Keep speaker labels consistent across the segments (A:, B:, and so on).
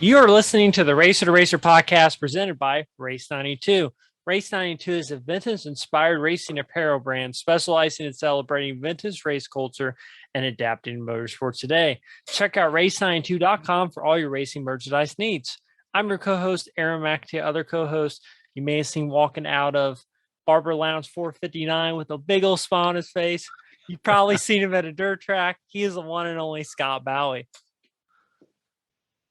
A: You are listening to the Racer to Racer podcast presented by Race 92. Race 92 is a vintage-inspired racing apparel brand specializing in celebrating vintage race culture and adapting motorsports today. Check out race92.com for all your racing merchandise needs. I'm your co-host, Aaron McAtee. Other co-host you may have seen walking out of Barber Lounge 459 with a big old smile on his face. You've probably seen him at a dirt track. He is the one and only Scott Bowie.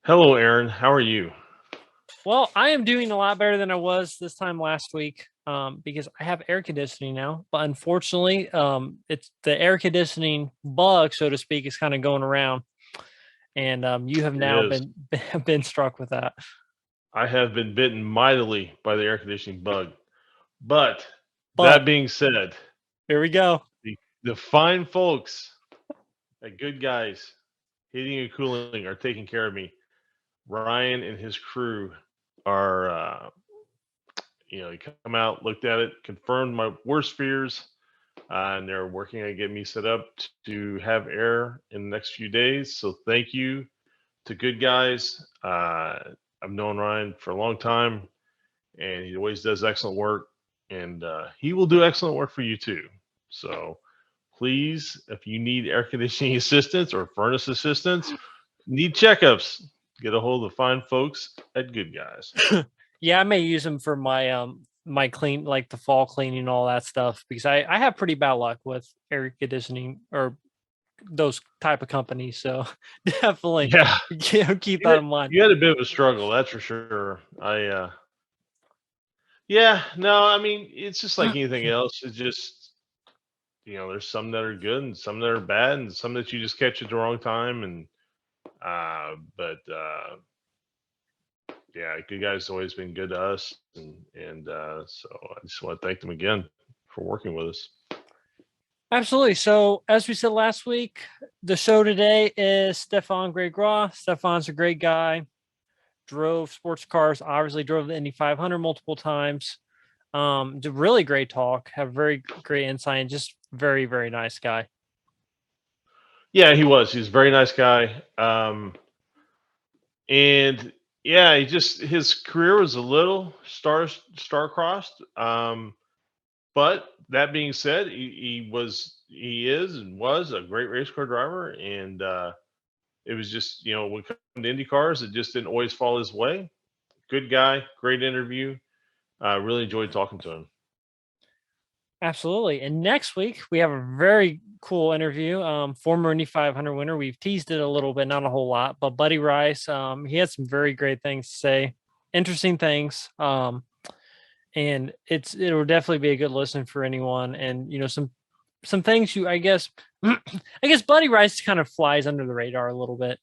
B: Hello, Aaron. How are you?
A: Well, I am doing a lot better than I was this time last week because I have air conditioning now. But unfortunately, it's the air conditioning bug, so to speak, is kind of going around. And you have now been struck with that.
B: I have been bitten mightily by the air conditioning bug. But that being said,
A: here we go.
B: The fine folks at Good Guys Heating and Cooling are taking care of me. Ryan and his crew are, they come out, looked at it, confirmed my worst fears, and they're working on getting me set up to have air in the next few days. So thank you to Good Guys. I've known Ryan for a long time, and he always does excellent work, and he will do excellent work for you too. So please, if you need air conditioning assistance or furnace assistance, need checkups, get a hold of the fine folks at Good Guys.
A: Yeah, I may use them for my my clean, like the fall cleaning and all that stuff, because I have pretty bad luck with air conditioning or those type of companies. So definitely keep that in mind.
B: You had a bit of a struggle, that's for sure. I mean, it's just like anything else. It's just, there's some that are good and some that are bad and some that you just catch at the wrong time. And Good Guys always been good to us, and so I just want to thank them again for working with us.
A: Absolutely. So as we said last week, the show today is Stéphan Grégoire. Stéphan's a great guy. Drove sports cars, obviously drove the Indy 500 multiple times. Did really great talk, have very great insight, and just very, very nice guy.
B: Yeah, he was. He's a very nice guy. And yeah, his career was a little star-crossed. But that being said, he is and was a great race car driver, and it was just, when it comes to Indy cars, it just didn't always fall his way. Good guy, great interview. Really enjoyed talking to him.
A: Absolutely. And next week we have a very cool interview. Former Indy 500 winner. We've teased it a little bit, not a whole lot, but Buddy Rice. He had some very great things to say, interesting things. And it will definitely be a good listen for anyone. And some things I guess Buddy Rice kind of flies under the radar a little bit.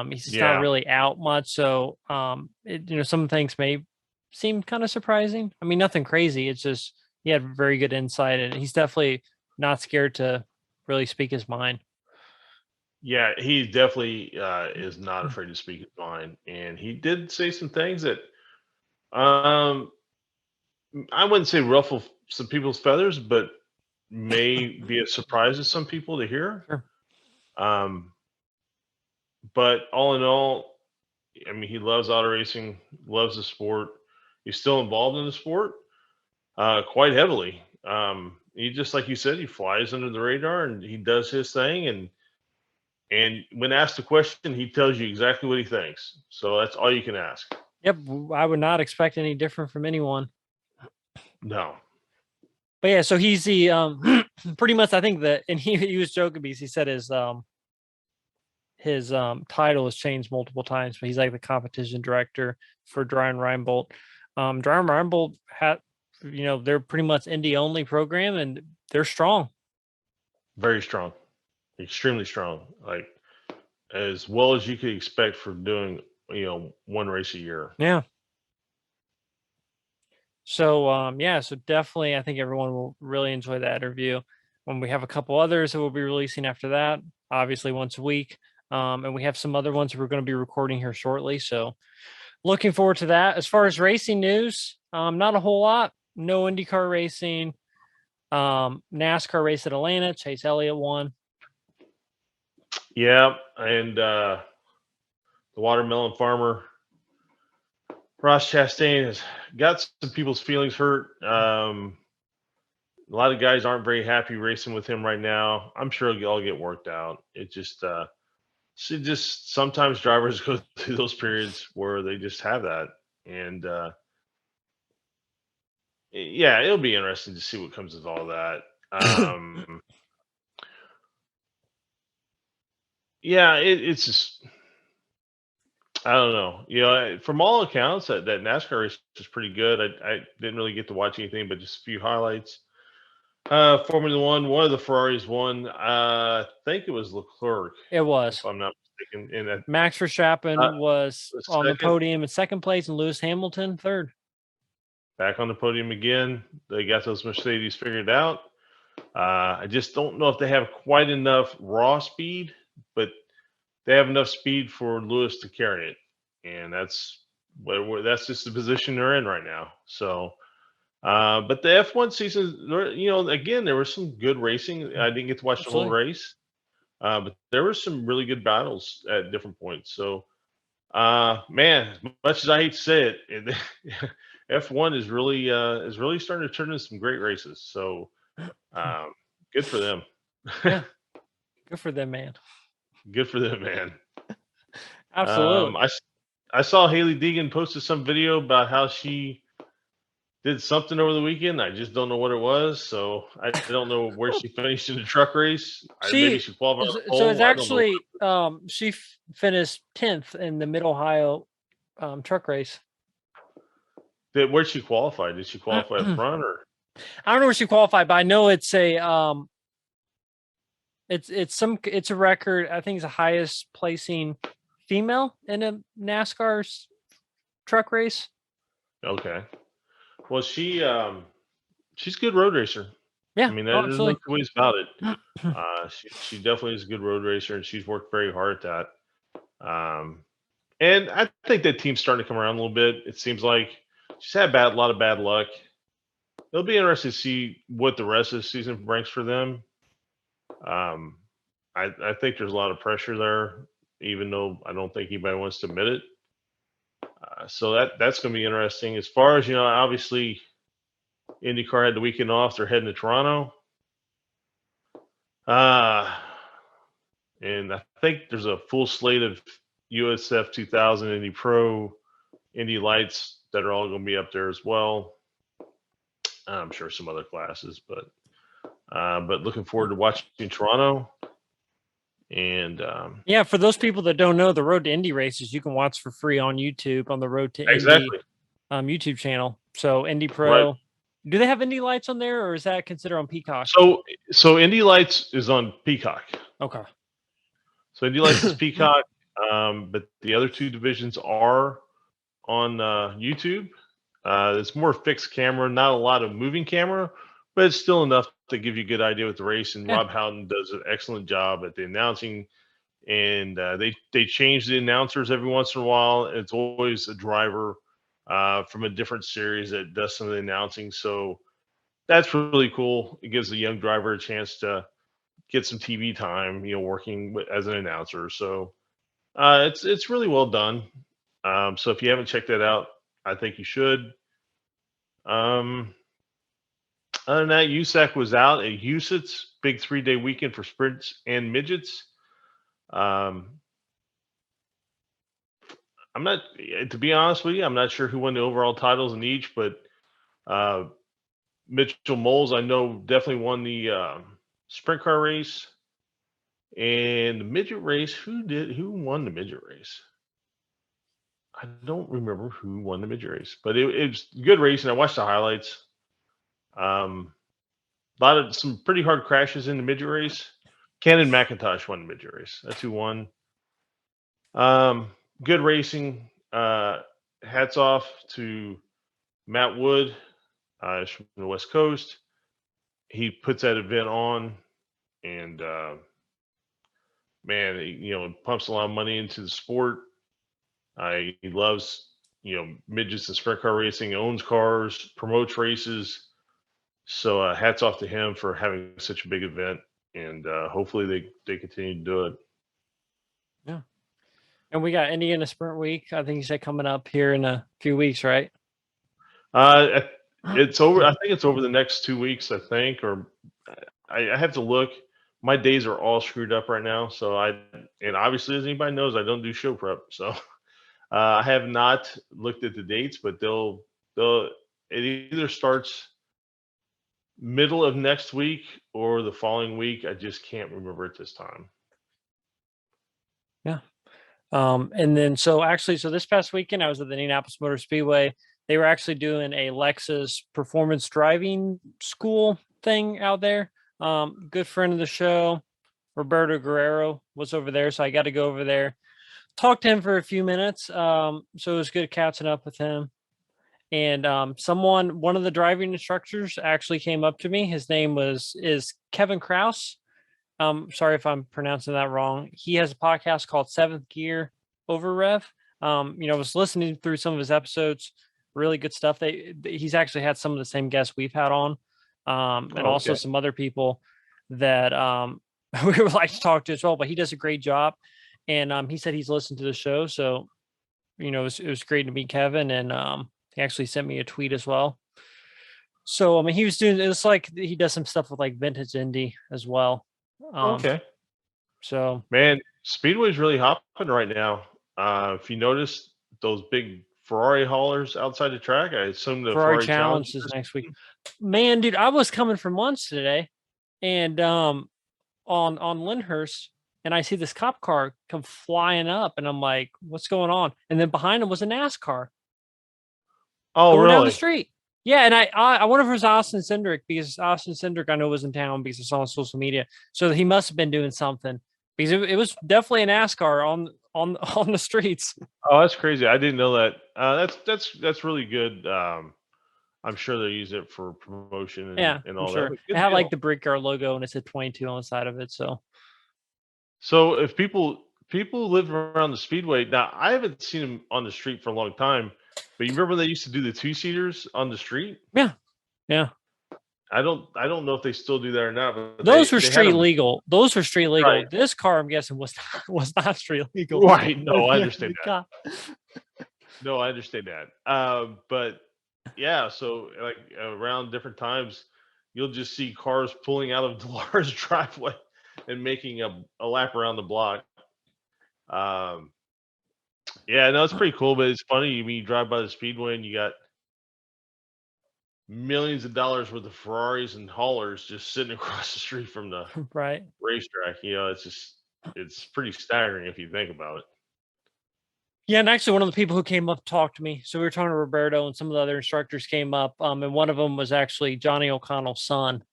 A: He's not really out much, so some things may seem kind of surprising. I mean, nothing crazy. It's just he had very good insight, and he's definitely not scared to really speak his mind.
B: Yeah, he definitely is not afraid to speak his mind, and he did say some things that I wouldn't say ruffle some people's feathers, but may be a surprise to some people to hear.
A: Sure.
B: But all in all, I mean, he loves auto racing, loves the sport. He's still involved in the sport quite heavily. He, just like you said, he flies under the radar and he does his thing. And when asked a question, he tells you exactly what he thinks. So that's all you can ask.
A: Yep, I would not expect any different from anyone.
B: No.
A: But yeah, so he's the pretty much, I think that, and he was joking because he said his title has changed multiple times, but he's like the competition director for Dry and Reinbold. Dry and Reinbold had, they're pretty much Indy only program, and they're strong.
B: Very strong, extremely strong, like as well as you could expect for doing one race a year.
A: Yeah. So so definitely I think everyone will really enjoy that interview. When we have a couple others that we'll be releasing after that, obviously once a week. And we have some other ones we're going to be recording here shortly. So looking forward to that. As far as racing news, not a whole lot. No IndyCar racing. NASCAR race at Atlanta. Chase Elliott won.
B: Yeah, and the watermelon farmer, Ross Chastain, has got some people's feelings hurt. A lot of guys aren't very happy racing with him right now. I'm sure it'll all get worked out. Sometimes drivers go through those periods where they just have that, and yeah, it'll be interesting to see what comes of all that. Yeah, it's just I don't know. From all accounts, that NASCAR race was pretty good. I didn't really get to watch anything, but just a few highlights. Formula one of the Ferraris won. I think it was Leclerc,
A: It was.
B: if I'm not mistaken. In that,
A: Max Verstappen was on the
B: second,
A: podium in second place, and Lewis Hamilton third.
B: back on the podium again. They got those Mercedes figured out. I just don't know if they have quite enough raw speed, but they have enough speed for Lewis to carry it, and that's just the position they're in right now. So, but the F1 season, again, there was some good racing. I didn't get to watch the whole race, but there were some really good battles at different points. So, man, as much as I hate to say it, F1 is really starting to turn into some great races. So, good for them.
A: Yeah, good for them, man.
B: Good for them, man.
A: Absolutely.
B: I saw Haley Deegan posted some video about how she did something over the weekend. I just don't know what it was. So I don't know where she finished in the truck race. Maybe she qualified on the pole.
A: So it's
B: I don't know.
A: actually she finished 10th in the Mid Ohio truck race.
B: Where'd she qualify? Did she qualify up front or?
A: I don't know where she qualified, but I know it's a it's a record. I think it's the highest placing female in a NASCAR's truck race.
B: Okay. Well, she's a good road racer.
A: Yeah,
B: I mean, there's no two ways about it. She definitely is a good road racer, and she's worked very hard at that. And I think that team's starting to come around a little bit. It seems like she's had a lot of bad luck. It'll be interesting to see what the rest of the season brings for them. I think there's a lot of pressure there, even though I don't think anybody wants to admit it. So that's going to be interesting. As far as obviously IndyCar had the weekend off. They're heading to Toronto. And I think there's a full slate of USF 2000 Indy Pro, Indy Lights that are all going to be up there as well. I'm sure some other classes, but looking forward to watching Toronto. And
A: yeah, for those people that don't know, the Road to Indy races you can watch for free on YouTube on the Road to
B: Indy
A: YouTube channel. So Indy Pro. Right. Do they have Indy Lights on there, or is that considered on Peacock?
B: So Indy Lights is on Peacock.
A: Okay.
B: So Indy Lights is Peacock, but the other two divisions are on YouTube. It's more fixed camera, not a lot of moving camera, but it's still enough to give you a good idea with the race. And Rob Houghton does an excellent job at the announcing. And they change the announcers every once in a while. It's always a driver from a different series that does some of the announcing. So that's really cool. It gives the young driver a chance to get some TV time, working as an announcer. So it's really well done. So if you haven't checked that out, I think you should. Other than that, USAC was out at Huset's big 3-day weekend for sprints and midgets. I'm not, to be honest with you, I'm not sure who won the overall titles in each, but Mitchell Moles, I know, definitely won the sprint car race. And the midget race, who won the midget race? I don't remember who won the midget race, but it was good racing. I watched the highlights. Some pretty hard crashes in the midget race. Cannon McIntosh won the midget race. That's who won. Good racing. Hats off to Matt Wood. He's from the West Coast. He puts that event on, and man, he pumps a lot of money into the sport. He loves, midgets and sprint car racing. He owns cars, promotes races. So hats off to him for having such a big event, and hopefully they continue to do it.
A: Yeah. And we got Indiana Sprint Week. I think you said coming up here in a few weeks, right?
B: Uh, it's over. I think it's over the next 2 weeks. I think, or I have to look. My days are all screwed up right now. So and obviously, as anybody knows, I don't do show prep. So I have not looked at the dates, but they'll it either starts middle of next week or the following week. I just can't remember at this time.
A: Yeah. And then so this past weekend I was at the Indianapolis Motor Speedway. They were actually doing a Lexus performance driving school thing out there. Good friend of the show, Roberto Guerrero, was over there, so I got to go over there, talk to him for a few minutes. So it was good catching up with him. And one of the driving instructors actually came up to me. His name is Kevin Kraus. Sorry if I'm pronouncing that wrong. He has a podcast called Seventh Gear Over Rev. I was listening through some of his episodes, really good stuff. He's actually had some of the same guests we've had on, and
B: Oh,
A: also
B: okay.
A: some other people that we would like to talk to as well. But he does a great job, and he said he's listened to the show, so it was great to meet Kevin, and he actually sent me a tweet as well. So he was doing it's like he does some stuff with like vintage indie as well. Um,
B: Okay.
A: so
B: Man, Speedway's really hopping right now. If you notice those big Ferrari haulers outside the track, I assume the
A: Ferrari
B: Ferrari Challenge
A: Challenge
B: is
A: is
B: this
A: next week.
B: weekend?
A: Man, dude, I was coming from lunch today, and on Lyndhurst, and I see this cop car come flying up, and I'm like, "What's going on?" And then behind him was a NASCAR
B: Oh,
A: going down the
B: really?
A: street. Yeah, and I wonder if it was Austin Cindric, because Austin Cindric I know was in town because I saw on social media, so he must have been doing something because it was definitely a NASCAR on the streets.
B: Oh, that's crazy. I didn't know that. That's really good. I'm sure they use it for promotion
A: Yeah,
B: and
A: I'm
B: all that,
A: sure
B: but
A: it
B: good
A: had like
B: deal.
A: the Brickyard logo and it said 22 on the side of it. So
B: So if people live around the Speedway now, I haven't seen them on the street for a long time, but you remember they used to do the two-seaters on the street?
A: yeah, yeah.
B: I don't know if they still do that or not, but
A: Those were
B: they had
A: street
B: them
A: legal. Those were street legal.
B: right.
A: This car, I'm guessing, was not, was not street legal.
B: Right. No, I understand
A: The
B: that.
A: cop.
B: No, I understand that. But yeah, so like around different times, you'll just see cars pulling out of Laura's driveway and making a lap around the block. Um, yeah, no, it's pretty cool, but it's funny. When you drive by the Speedway and you got millions of dollars worth of Ferraris and haulers just sitting across the street from the
A: Right.
B: racetrack. It's pretty staggering if you think about it.
A: Yeah, and actually, one of the people who came up talked to me. So we were talking to Roberto, and some of the other instructors came up, and one of them was actually Johnny O'Connell's son.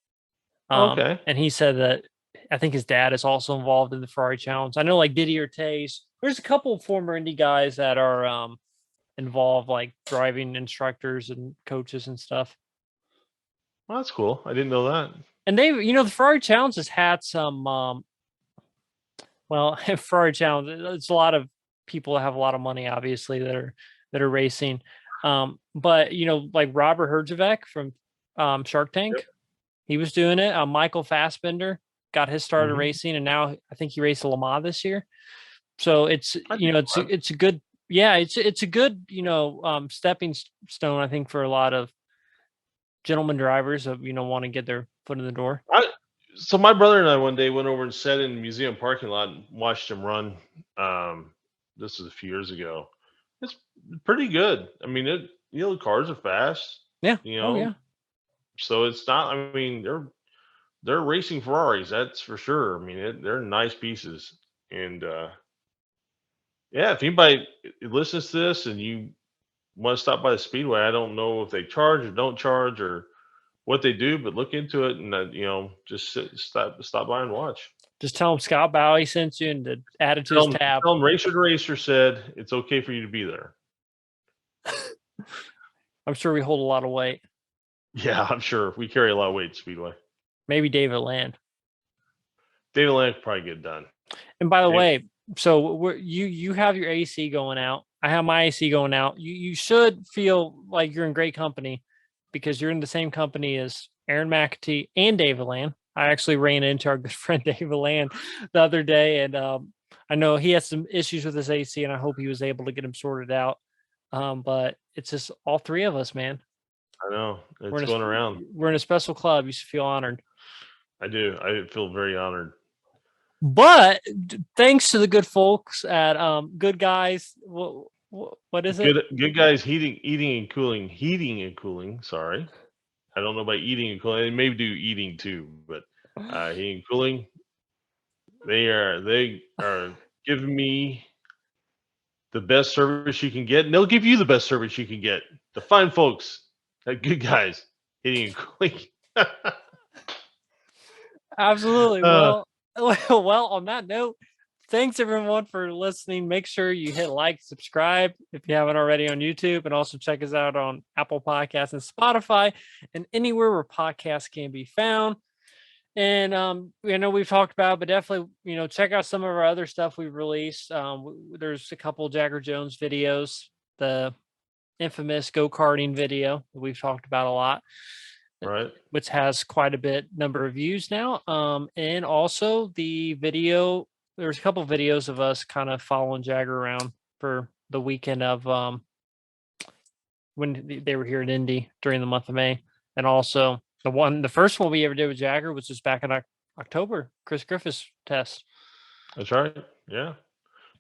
B: Okay.
A: And he said that I think his dad is also involved in the Ferrari Challenge. I know, like Didier Tays. There's a couple of former Indy guys that are involved, like driving instructors and coaches and stuff.
B: Well, that's cool. I didn't know that.
A: And the Ferrari Challenge has had some, Ferrari Challenge. It's a lot of people that have a lot of money, obviously, that are racing. But like Robert Herjavec from Shark
B: Yep.
A: Tank, he was doing it. Michael Fassbender got his start in
B: Hmm.
A: racing, and now I think he raced Le Mans this year. So it's
B: I didn't know that.
A: it's a good, yeah, it's a good stepping stone, I think, for a lot of gentleman drivers of want to get their foot in the door.
B: So my brother and I one day went over and sat in the museum parking lot and watched him run. Um, this was a few years ago. It's pretty good. I mean, the cars are fast.
A: Yeah.
B: You
A: Oh
B: know,
A: yeah.
B: so it's not. I mean, they're racing Ferraris. That's for sure. I mean, they're nice pieces. And yeah, if anybody listens to this and you want to stop by the Speedway, I don't know if they charge or don't charge or what they do, but look into it and just stop by and watch.
A: Just tell him Scott Bowie sent you and to add it to his
B: Tell
A: tab.
B: them Racer to Racer said it's okay for you to be there.
A: I'm sure we hold a lot of weight.
B: Yeah, I'm sure. We carry a lot of weight at Speedway.
A: Maybe David Land.
B: David Land could probably get done.
A: And by the
B: Dave,
A: way, so you have your AC going out. I have my AC going out. You should feel like you're in great company because you're in the same company as Aaron McAtee and David Land. I actually ran into our good friend David Land the other day, and I know he has some issues with his AC, and I hope he was able to get him sorted out. But it's just all three of us, man.
B: I know
A: We're
B: it's
A: in a
B: going around.
A: we're in a special club. You should feel honored.
B: I do. I feel very honored.
A: But thanks to the good folks at Good Guys. What is it?
B: Good guys heating and cooling. Sorry, I don't know about eating and cooling. They may do eating too, but heating and cooling. They are giving me the best service you can get, and they'll give you the best service you can get. The fine folks at Good Guys Heating and Cooling.
A: Absolutely.
B: uh,
A: Well, well, on that note, thanks everyone for listening. Make sure you hit like, subscribe if you haven't already on YouTube, and also check us out on Apple Podcasts and Spotify and anywhere where podcasts can be found. And I know we've talked about, but definitely, check out some of our other stuff we've released. There's a couple Jagger Jones videos, the infamous go-karting video that we've talked about a lot,
B: right.
A: which has quite a bit number of views now. And also the video, there's a couple videos of us kind of following Jagger around for the weekend of when they were here in Indy during the month of May. And also the first one we ever did with Jagger was just back in October, Chris Griffith's test.
B: That's right. Yeah,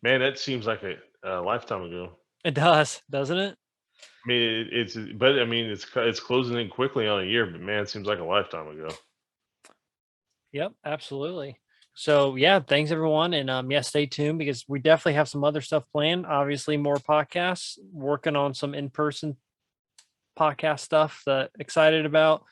B: man, that seems like a lifetime ago.
A: It does, doesn't it?
B: I mean, but I mean, it's closing in quickly on a year, but man, it seems like a lifetime ago.
A: Yep, absolutely. So yeah, thanks everyone. And yeah, stay tuned because we definitely have some other stuff planned. Obviously, more podcasts, working on some in-person podcast stuff that excited about.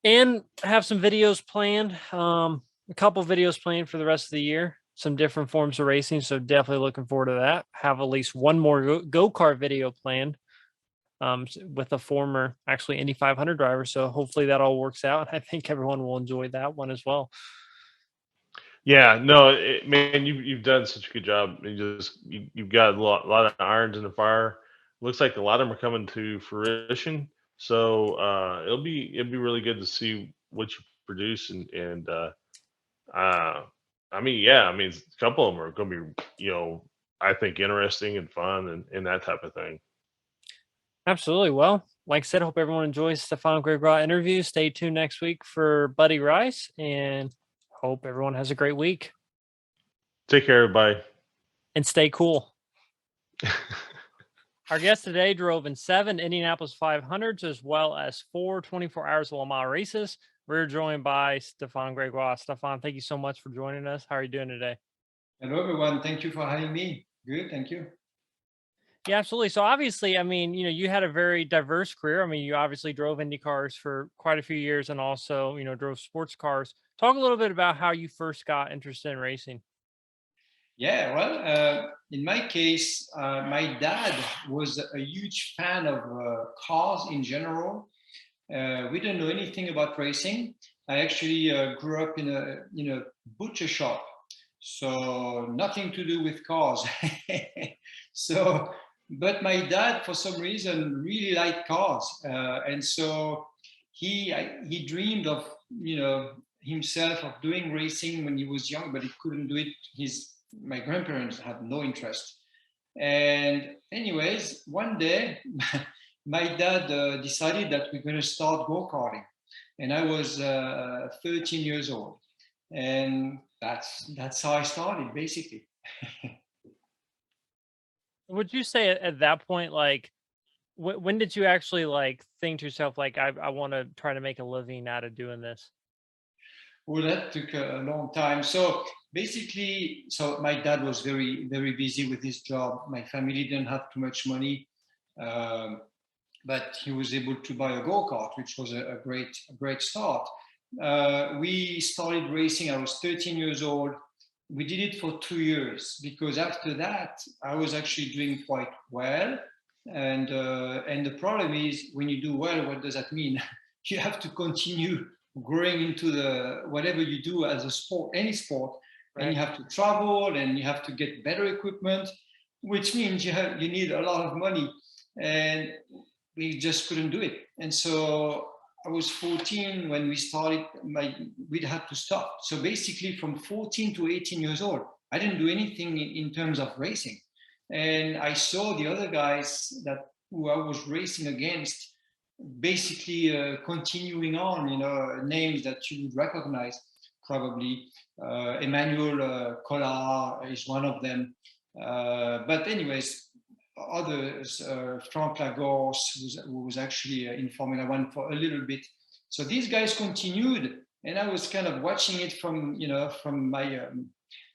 A: And have some videos planned. A couple videos planned for the rest of the year. Some different forms of racing. So definitely looking forward to that. Have at least one more go-kart video planned with a former actually Indy 500 driver. So hopefully that all works out. I think everyone will enjoy that one as well.
B: Yeah, no, man, you've done such a good job. You've got a lot of irons in the fire. Looks like a lot of them are coming to fruition. So it'll be really good to see what you produce uh, I mean, yeah, I mean, a couple of them are going to be, I think interesting and fun and that type of thing.
A: Absolutely. Well, like I said, hope everyone enjoys Stéphan Grégoire interview. Stay tuned next week for Buddy Rice and hope everyone has a great week
B: Take care, everybody.
A: and stay cool. Our guest today drove in 7 Indianapolis 500s as well as 4 24 Hours of Lemans races. We're joined by Stéphan Grégoire. Stéphan, thank you so much for joining us. How are you doing today?
C: Hello, everyone. Thank you for having me. Good, thank you.
A: Yeah, absolutely. So obviously, I mean, you had a very diverse career. I mean, you obviously drove Indy cars for quite a few years and also, drove sports cars. Talk a little bit about how you first got interested in racing.
C: Yeah, well, in my case, my dad was a huge fan of cars in general. We didn't know anything about racing. I actually grew up in a butcher shop, so nothing to do with cars. So, but my dad, for some reason, really liked cars, and so he dreamed of himself of doing racing when he was young, but he couldn't do it. My grandparents had no interest. And anyways, one day, my dad decided that we're going to start go-karting. And I was 13 years old. And that's how I started, basically.
A: Would you say at that point, like, when did you actually like think to yourself, like, I want to try to make a living out of doing this?
C: Well, that took a long time. So basically, my dad was very, very busy with his job. My family didn't have too much money, but he was able to buy a go-kart, which was a great start. We started racing. I was 13 years old. We did it for 2 years because after that, I was actually doing quite well. And the problem is when you do well, what does that mean? You have to continue growing into the whatever you do as a sport, any sport, and you have to travel and you have to get better equipment, which means you need a lot of money, and we just couldn't do it. And so I was 14 when we started. We'd had to stop. So basically, from 14 to 18 years old, I didn't do anything in terms of racing. And I saw the other guys who I was racing against basically continuing on, names that you would recognize probably. Emmanuel Collard is one of them. But anyways, others, Frank Lagorce, who was actually in Formula One for a little bit. So these guys continued, and I was kind of watching it from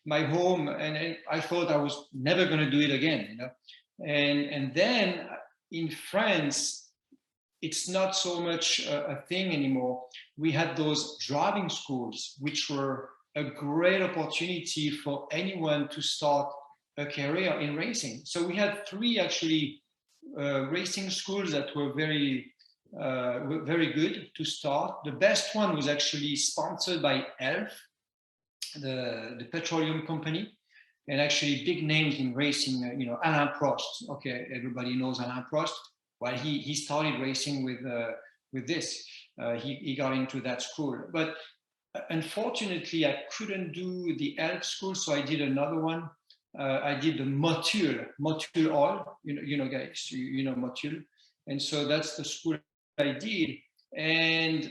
C: my home, and I thought I was never going to do it again, and then in France, it's not so much a thing anymore. We had those driving schools, which were a great opportunity for anyone to start a career in racing. So we had 3 actually racing schools that were very good to start. The best one was actually sponsored by ELF, the petroleum company, and actually big names in racing, Alain Prost. Okay, everybody knows Alain Prost. Well, he started racing with this. He got into that school. But unfortunately, I couldn't do the ELF school, so I did another one. I did the Motul oil, guys, Motul. And so that's the school I did. And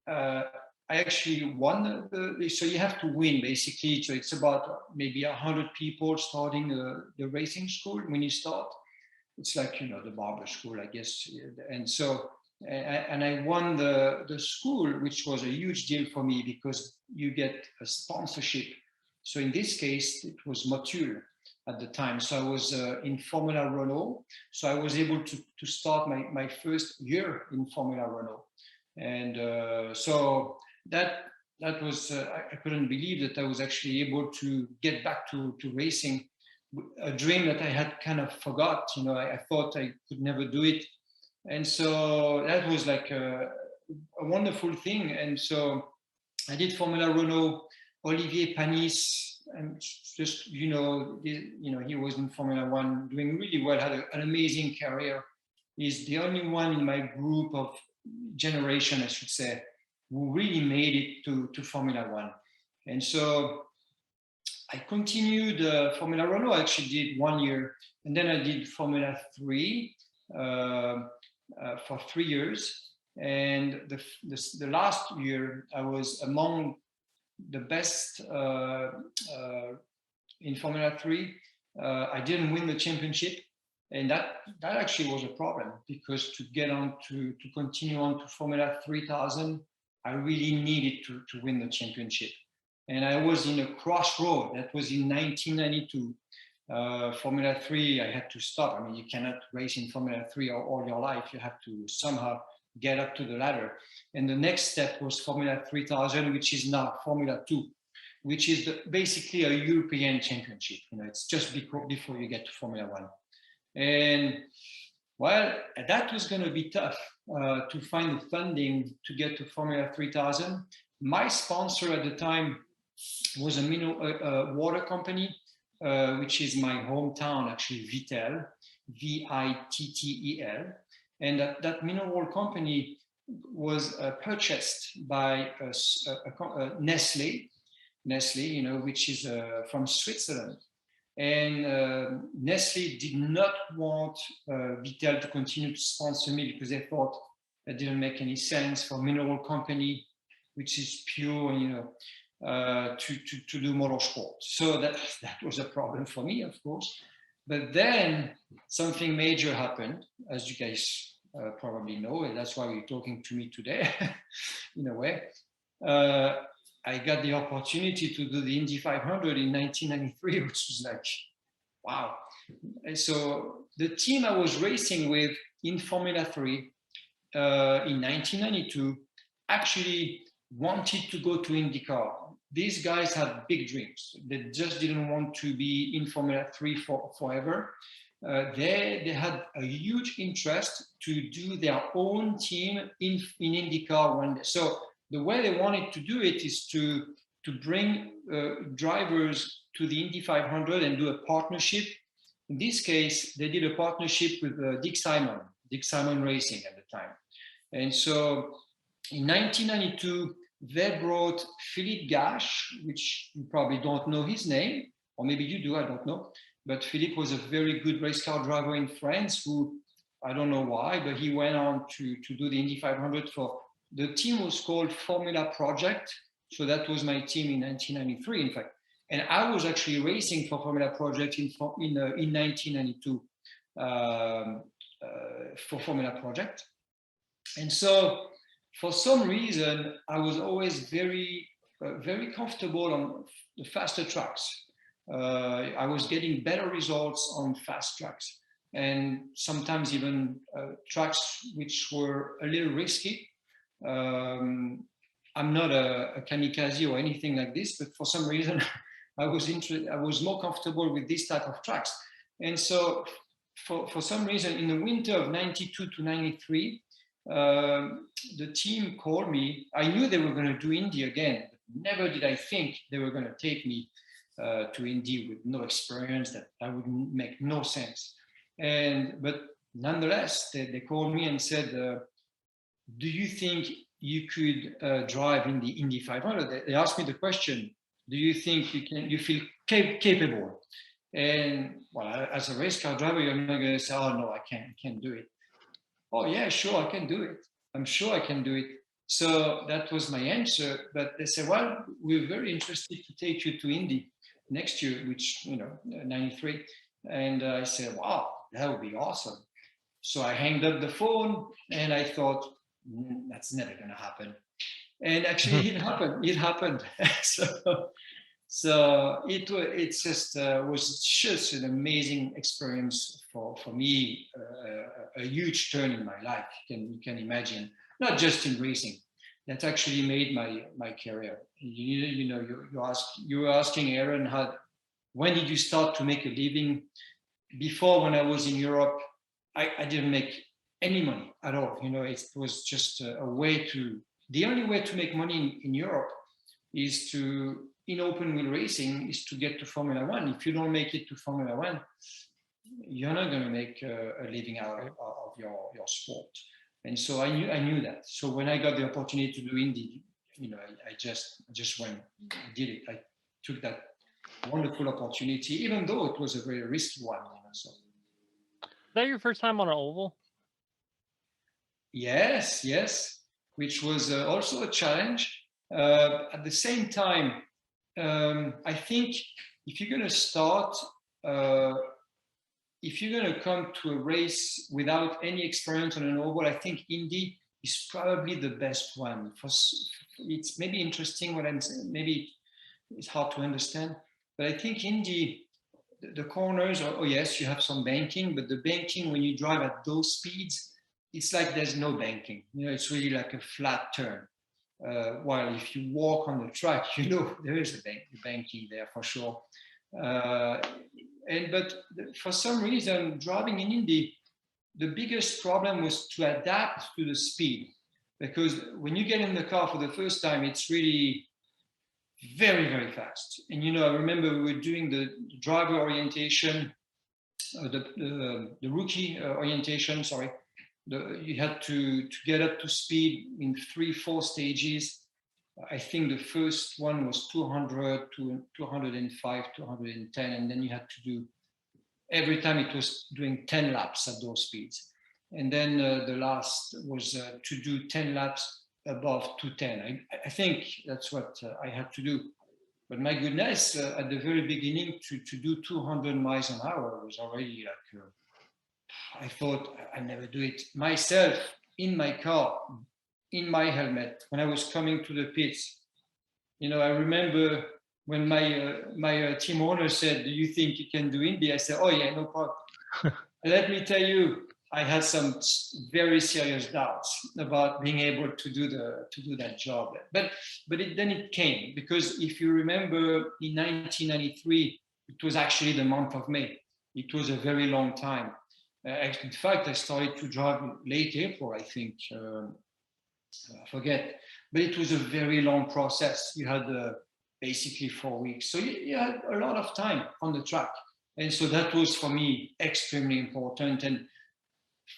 C: I actually won so you have to win basically. So it's about maybe 100 people starting the racing school when you start. It's like, the barber school, I guess. And so, and I won the school, which was a huge deal for me because you get a sponsorship. So in this case, it was Motul at the time. So I was in Formula Renault. So I was able to start my first year in Formula Renault. And so that was, I couldn't believe that I was actually able to get back to racing, a dream that I had kind of forgot. I thought I could never do it. And so that was like a wonderful thing. And so I did Formula Renault. Olivier Panis, and just, he was in Formula One doing really well, had an amazing career. He's the only one in my group of generation, I should say, who really made it to Formula One. And so I continued Formula Renault. I actually did 1 year, and then I did Formula 3 for 3 years. And the last year, I was among the best in Formula 3. I didn't win the championship, and that actually was a problem, because to get on to continue on to Formula 3000, I really needed to win the championship. And I was in a crossroad. That was in 1992. Formula 3, I had to stop. I mean, you cannot race in Formula 3 all your life. You have to somehow get up to the ladder. And the next step was Formula 3000, which is now Formula 2, which is basically a European championship. It's just before you get to Formula 1. And well, that was going to be tough to find the funding to get to Formula 3000. My sponsor at the time was a mineral water company, which is my hometown, actually, Vittel, Vittel. And that mineral company was purchased by Nestle, which is from Switzerland. And Nestle did not want Vittel to continue to sponsor me, because they thought that didn't make any sense for a mineral company, which is pure, to do motorsport. So that was a problem for me, of course. But then something major happened, as you guys probably know, and that's why you're talking to me today, in a way. I got the opportunity to do the Indy 500 in 1993, which was like, wow. And so the team I was racing with in Formula 3 in 1992 actually wanted to go to IndyCar. These guys had big dreams. They just didn't want to be in Formula 3 forever. They had a huge interest to do their own team in IndyCar one day. So the way they wanted to do it is to bring drivers to the Indy 500 and do a partnership. In this case, they did a partnership with Dick Simon Racing at the time. And so in 1992, they brought Philippe Gache, which you probably don't know his name, or maybe you do, I don't know. But Philippe was a very good race car driver in France who, I don't know why, but he went on to do the Indy 500 for, the team was called Formula Project. So that was my team in 1993, in fact. And I was actually racing for Formula Project in 1992 for Formula Project. And so for some reason, I was always very comfortable on the faster tracks. I was getting better results on fast tracks, and sometimes even tracks which were a little risky. I'm not a kamikaze or anything like this, but for some reason, I was more comfortable with this type of tracks. And so for some reason, in the winter of 92 to 93, the team called me. I knew they were going to do Indy again, but never did I think they were going to take me to Indy with no experience. That would make no sense. But nonetheless, they called me and said, do you think you could drive in the Indy 500? They asked me the question, do you think you feel capable? And well, as a race car driver, you're not going to say, oh no, I can't do it. Oh yeah, sure, I can do it. I'm sure I can do it. So that was my answer. But they said, well, we're very interested to take you to Indy next year, which, 93. And I said, wow, that would be awesome. So I hanged up the phone and I thought, that's never going to happen. And actually it happened. It happened. So it was just an amazing experience for me, a huge turn in my life. You can imagine, not just in racing. That actually made my career. You were asking Aaron, when did you start to make a living? Before, when I was in Europe, I didn't make any money at all. It was just the only way to make money in Europe is in open wheel racing, is to get to Formula One. If you don't make it to Formula One, you're not going to make a living out of your sport. And so I knew that. So when I got the opportunity to do Indy, I just went, did it. I took that wonderful opportunity, even though it was a very risky one. So.
A: Is that your first time on an oval?
C: Yes, which was also a challenge. At the same time, I think if you're going to start, if you're going to come to a race without any experience on an oval, I think Indy is probably the best one. It's maybe interesting what I'm saying, maybe it's hard to understand, but I think Indy, the corners, yes, you have some banking, but the banking, when you drive at those speeds, it's like there's no banking. It's really like a flat turn. While if you walk on the track, there is a banking there for sure. But for some reason, driving in Indy, the biggest problem was to adapt to the speed, because when you get in the car for the first time, it's really very, very fast. And I remember we were doing the driver orientation, the rookie orientation. Sorry. You had to get up to speed in 3-4 stages. I think the first one was 200 to 205, 210, and then you had to do, every time it was doing 10 laps at those speeds. And then the last was to do 10 laps above 210. I think that's what I had to do. But my goodness, at the very beginning, to do 200 miles an hour was already like, I thought I'd never do it myself in my car, in my helmet, when I was coming to the pits. I remember when my team owner said, do you think you can do Indy? I said, oh yeah, no problem. Let me tell you, I had some very serious doubts about being able to do that job. But then it came, because if you remember in 1993, it was actually the month of May. It was a very long time. In fact, I started to drive late April, I think. I forget. But it was a very long process. You had basically 4 weeks. So you had a lot of time on the track. And so that was, for me, extremely important. And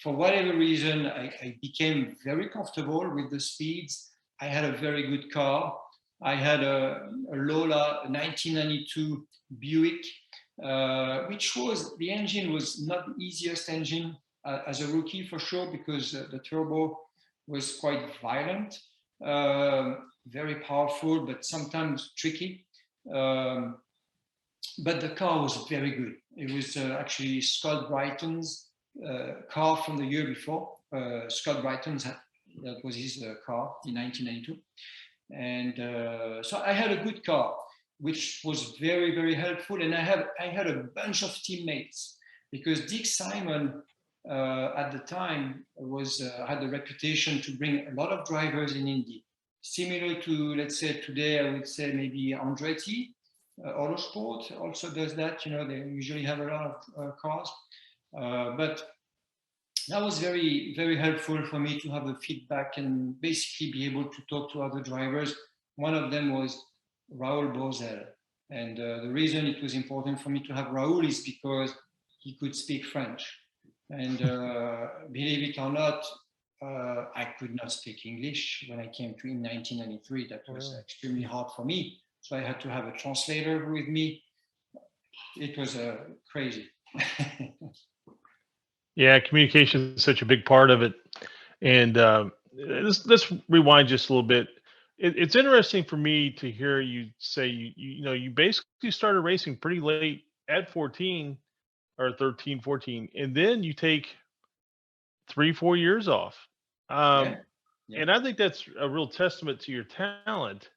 C: for whatever reason, I became very comfortable with the speeds. I had a very good car. I had a Lola, a 1992 Buick, which was, the engine was not the easiest engine as a rookie for sure, because the turbo was quite violent, very powerful, but sometimes tricky. But the car was very good. It was actually Scott Brighton's car from the year before. Scott Brighton's that was his car in 1992. And so I had a good car, which was very, very helpful. And I had a bunch of teammates, because Dick Simon at the time had the reputation to bring a lot of drivers in Indy, similar to, let's say today, I would say maybe Andretti. Autosport also does that. They usually have a lot of cars, but that was very, very helpful for me to have a feedback and basically be able to talk to other drivers. One of them was Raoul Bozel. And the reason it was important for me to have Raoul is because he could speak French. And believe it or not, I could not speak English when I came to in 1993. That was extremely hard for me. So I had to have a translator with me. It was crazy.
B: Yeah, communication is such a big part of it. And let's rewind just a little bit. It's interesting for me to hear you say you basically started racing pretty late at 14 or 13, 14, and then you take 3-4 years off.
C: Yeah.
B: And I think that's a real testament to your talent.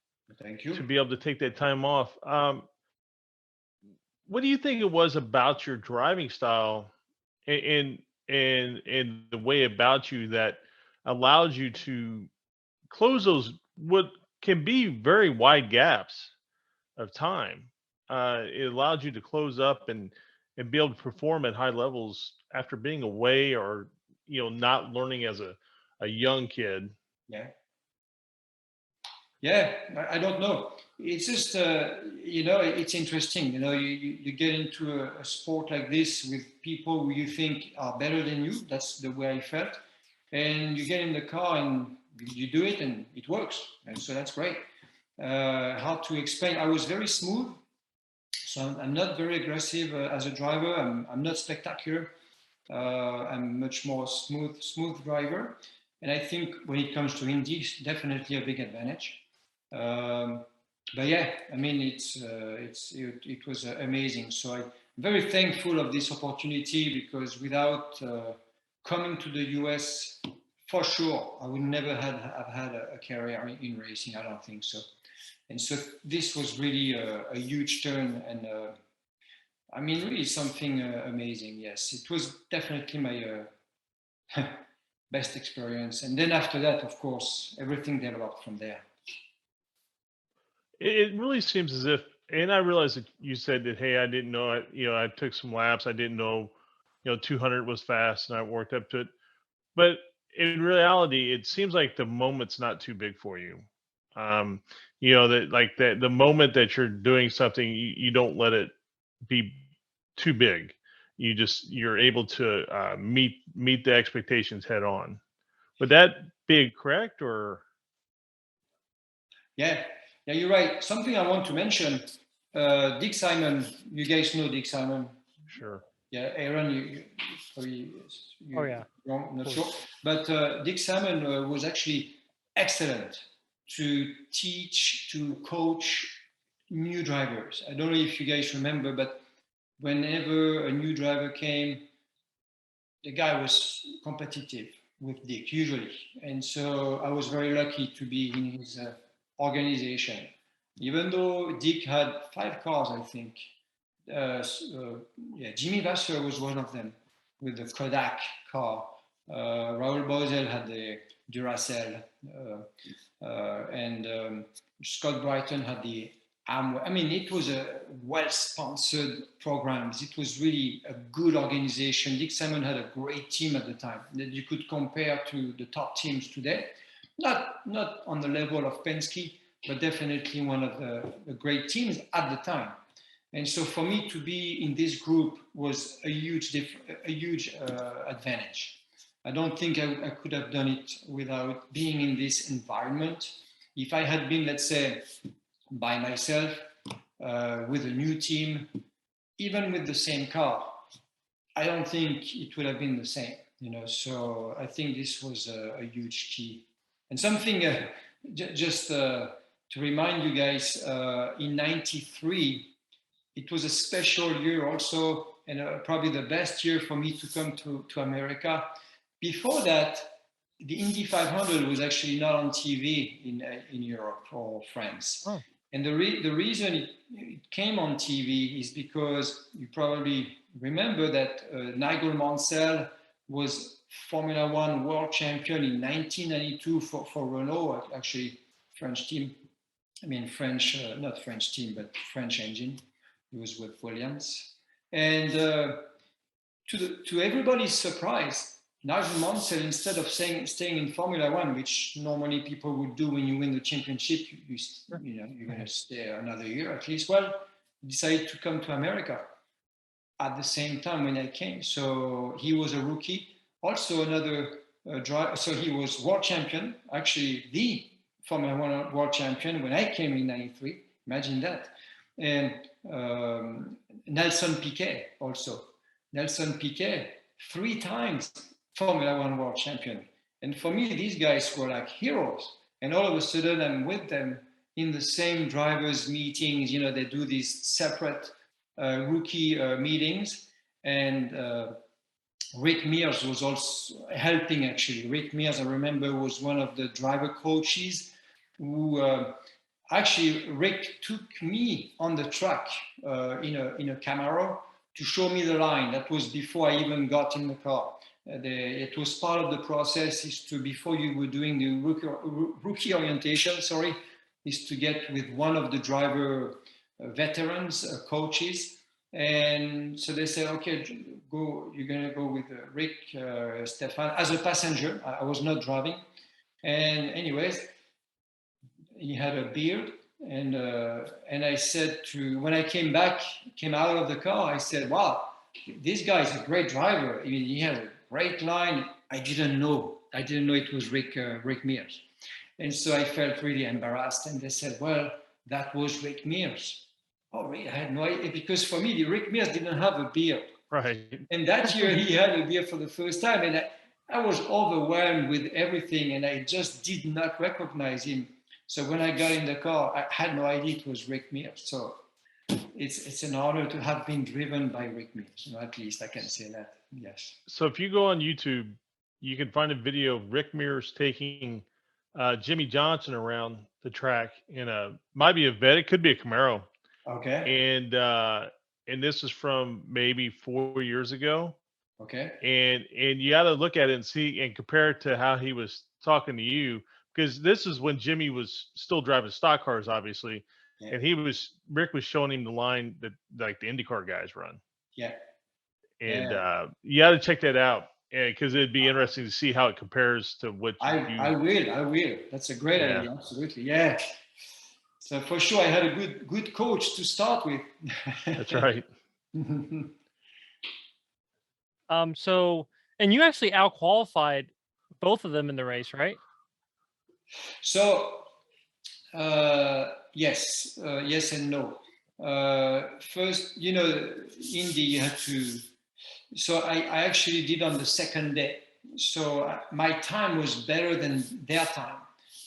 C: Thank you.
B: To be able to take that time off. What do you think it was about your driving style and the way about you that allowed you to close those what can be very wide gaps of time? It allowed you to close up and be able to perform at high levels after being away or not learning as a young kid.
C: Yeah. Yeah, I don't know. It's just, it's interesting. You get into a sport like this with people who you think are better than you. That's the way I felt. And you get in the car and you do it and it works. And so that's great. How to explain? I was very smooth. So I'm not very aggressive as a driver. I'm not spectacular. I'm much more smooth driver. And I think when it comes to Indy, it's definitely a big advantage. But yeah, I mean, it was amazing. So I'm very thankful of this opportunity, because without coming to the US, for sure, I would never have had a career in racing. I don't think so. And so this was really a huge turn, and I mean, really something amazing. Yes, it was definitely my best experience. And then after that, of course, everything developed from there.
B: It really seems as if, and I realize that you said that, hey, I didn't know, I took some laps. I didn't know, 200 was fast and I worked up to it. But in reality, it seems like the moment's not too big for you. That like that the moment that you're doing something, you don't let it be too big. You're able to meet the expectations head on. Would that be correct or?
C: Yeah, you're right. Something I want to mention, Dick Simon, you guys know Dick Simon.
B: Sure.
C: Yeah, Aaron, you
A: Oh yeah.
C: Not sure. But Dick Simon was actually excellent to teach, to coach new drivers. I don't know if you guys remember, but whenever a new driver came, the guy was competitive with Dick, usually. And so I was very lucky to be in his organization. Even though Dick had 5 cars, I think. Jimmy Vasser was one of them with the Kodak car. Raoul Bozel had the Duracell, and Scott Brighton had the Amway. I mean, it was a well-sponsored program. It was really a good organization. Dick Simon had a great team at the time that you could compare to the top teams today. Not on the level of Penske, but definitely one of the great teams at the time. And so for me to be in this group was a huge advantage. I don't think I could have done it without being in this environment if I had been, let's say, by myself with a new team, even with the same car, I don't think it would have been the same, you know. So I think this was a huge key. And something just to remind you guys, in '93, it was a special year also, and probably the best year for me to come to America. Before that, the Indy 500 was actually not on TV in Europe or France.
A: Oh.
C: And the reason it came on TV is because you probably remember that Nigel Mansell was Formula One world champion in 1992 for Renault, actually French team. I mean, French, not French team, but French engine. It was with Williams. And to everybody's surprise, Nigel Mansell, instead of staying in Formula One, which normally people would do when you win the championship, you're going to stay another year at least. Well, he decided to come to America at the same time when I came. So he was a rookie. Also another driver. So he was world champion, actually the Formula One world champion when I came in '93. Imagine that. And Nelson Piquet also. Nelson Piquet, 3 times Formula One world champion. And for me, these guys were like heroes. And all of a sudden, I'm with them in the same drivers' meetings. You know, they do these separate rookie meetings. And Rick Mears was also helping, actually. Rick Mears, I remember, was one of the driver coaches who actually, Rick took me on the track in a Camaro to show me the line. That was before I even got in the car. It was part of the process before you were doing the rookie orientation, is to get with one of the driver veterans, coaches. And so they said, okay, you're going to go with Rick, Stéphan, as a passenger. I was not driving. And anyways, he had a beard. And I said when I came out of the car, I said, wow, this guy is a great driver. I mean, he had a great line. I didn't know it was Rick Mears. And so I felt really embarrassed. And they said, well, that was Rick Mears. Oh, really? I had no idea. Because for me, Rick Mears didn't have a beard.
B: Right.
C: And that year he had a beard for the first time. And I was overwhelmed with everything. And I just did not recognize him. So when I got in the car, I had no idea it was Rick Mears. So it's an honor to have been driven by Rick Mears. At least I can say that. Yes.
B: So if you go on YouTube, you can find a video of Rick Mears taking Jimmy Johnson around the track might be a Vet, it could be a Camaro.
C: Okay.
B: And this is from maybe 4 years ago.
C: Okay.
B: And you got to look at it and see and compare it to how he was talking to you, because this is when Jimmy was still driving stock cars, obviously. Yeah. And Rick was showing him the line that like the IndyCar guys run.
C: Yeah.
B: And you got to check that out, because it'd be interesting to see how it compares to what you do.
C: I will. That's a great idea. Absolutely. Yeah. So for sure, I had a good coach to start with.
B: That's right.
A: So, and you actually out-qualified both of them in the race, right?
C: So, yes and no. First, Indy, you had to. So I actually did on the second day. So my time was better than their time,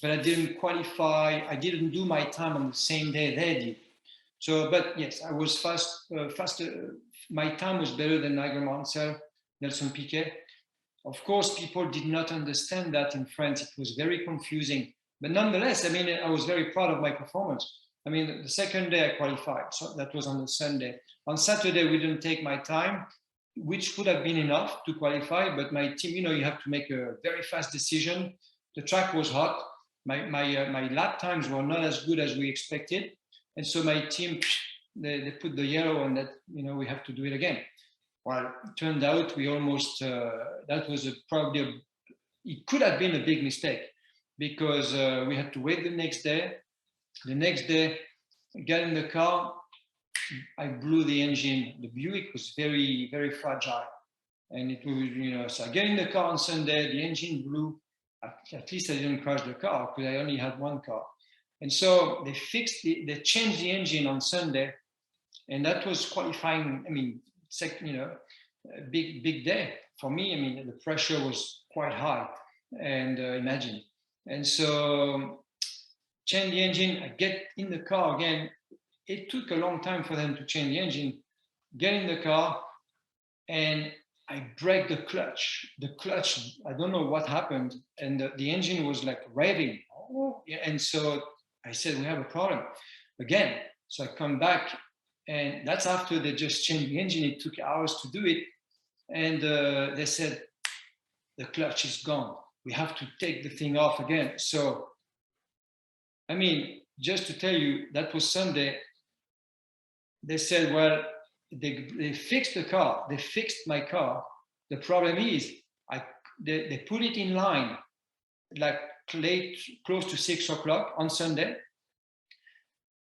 C: but I didn't qualify. I didn't do my time on the same day they did. So, but yes, I was faster. My time was better than Nigel Mansell, Nelson Piquet. Of course, people did not understand that in France. It was very confusing. But nonetheless, I mean, I was very proud of my performance. I mean, the second day I qualified. So that was on the Sunday. On Saturday, we didn't take my time, which would have been enough to qualify. But my team, you have to make a very fast decision. The track was hot. My lap times were not as good as we expected. And so my team, they put the yellow on that, we have to do it again. Well, it turned out we almost, that was it could have been a big mistake, because we had to wait the next day. The next day, I got in the car, I blew the engine. The Buick was very, very fragile. And it was, so I get in the car on Sunday, the engine blew. At least I didn't crash the car, because I only had one car. And so they changed the engine on Sunday, and that was qualifying. I mean, a big day for me. I mean, the pressure was quite high, and imagine. And so change the engine. I get in the car again. It took a long time for them to change the engine. Get in the car, and I break the clutch. The clutch, I don't know what happened, and the engine was like revving. Oh, yeah. And so I said, we have a problem again. So I come back, and that's after they just changed the engine. It took hours to do it. And they said, the clutch is gone. We have to take the thing off again. So, I mean, just to tell you, that was Sunday. They said, well, they fixed the car. They fixed my car. The problem is, they put it in line, like close to 6 o'clock on Sunday.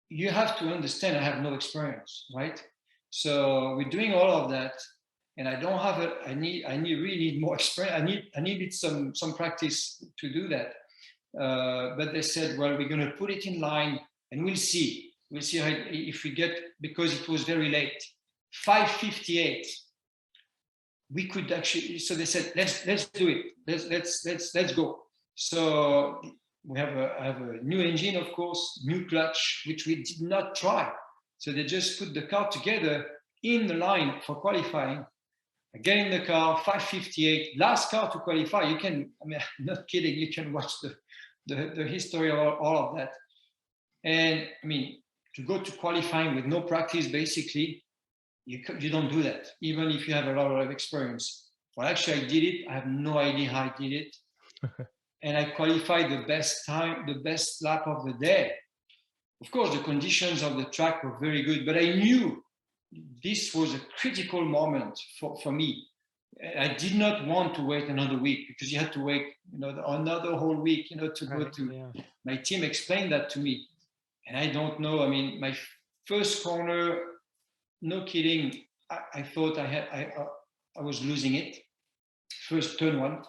C: You have to understand, I have no experience, right? So we're doing all of that, and I don't have really need more experience. I needed some practice to do that. But they said, well, we're going to put it in line, and we'll see. We'll see if we get, because it was very late. 5:58. We could actually. So they said, let's do it. Let's go. So I have a new engine, of course, new clutch, which we did not try. So they just put the car together in the line for qualifying. I get in the car, 5:58, last car to qualify. You can, I mean, I'm not kidding. You can watch the history of all of that. And I mean, to go to qualifying with no practice, basically, you don't do that, even if you have a lot of experience. Well, actually, I did it. I have no idea how I did it. And I qualified the best time, the best lap of the day. Of course, the conditions of the track were very good, but I knew this was a critical moment for me. I did not want to wait another week, because you had to wait, another whole week, to go to. Yeah. My team explained that to me, and I don't know. I mean, my first corner, no kidding, I thought I was losing it. First turn one,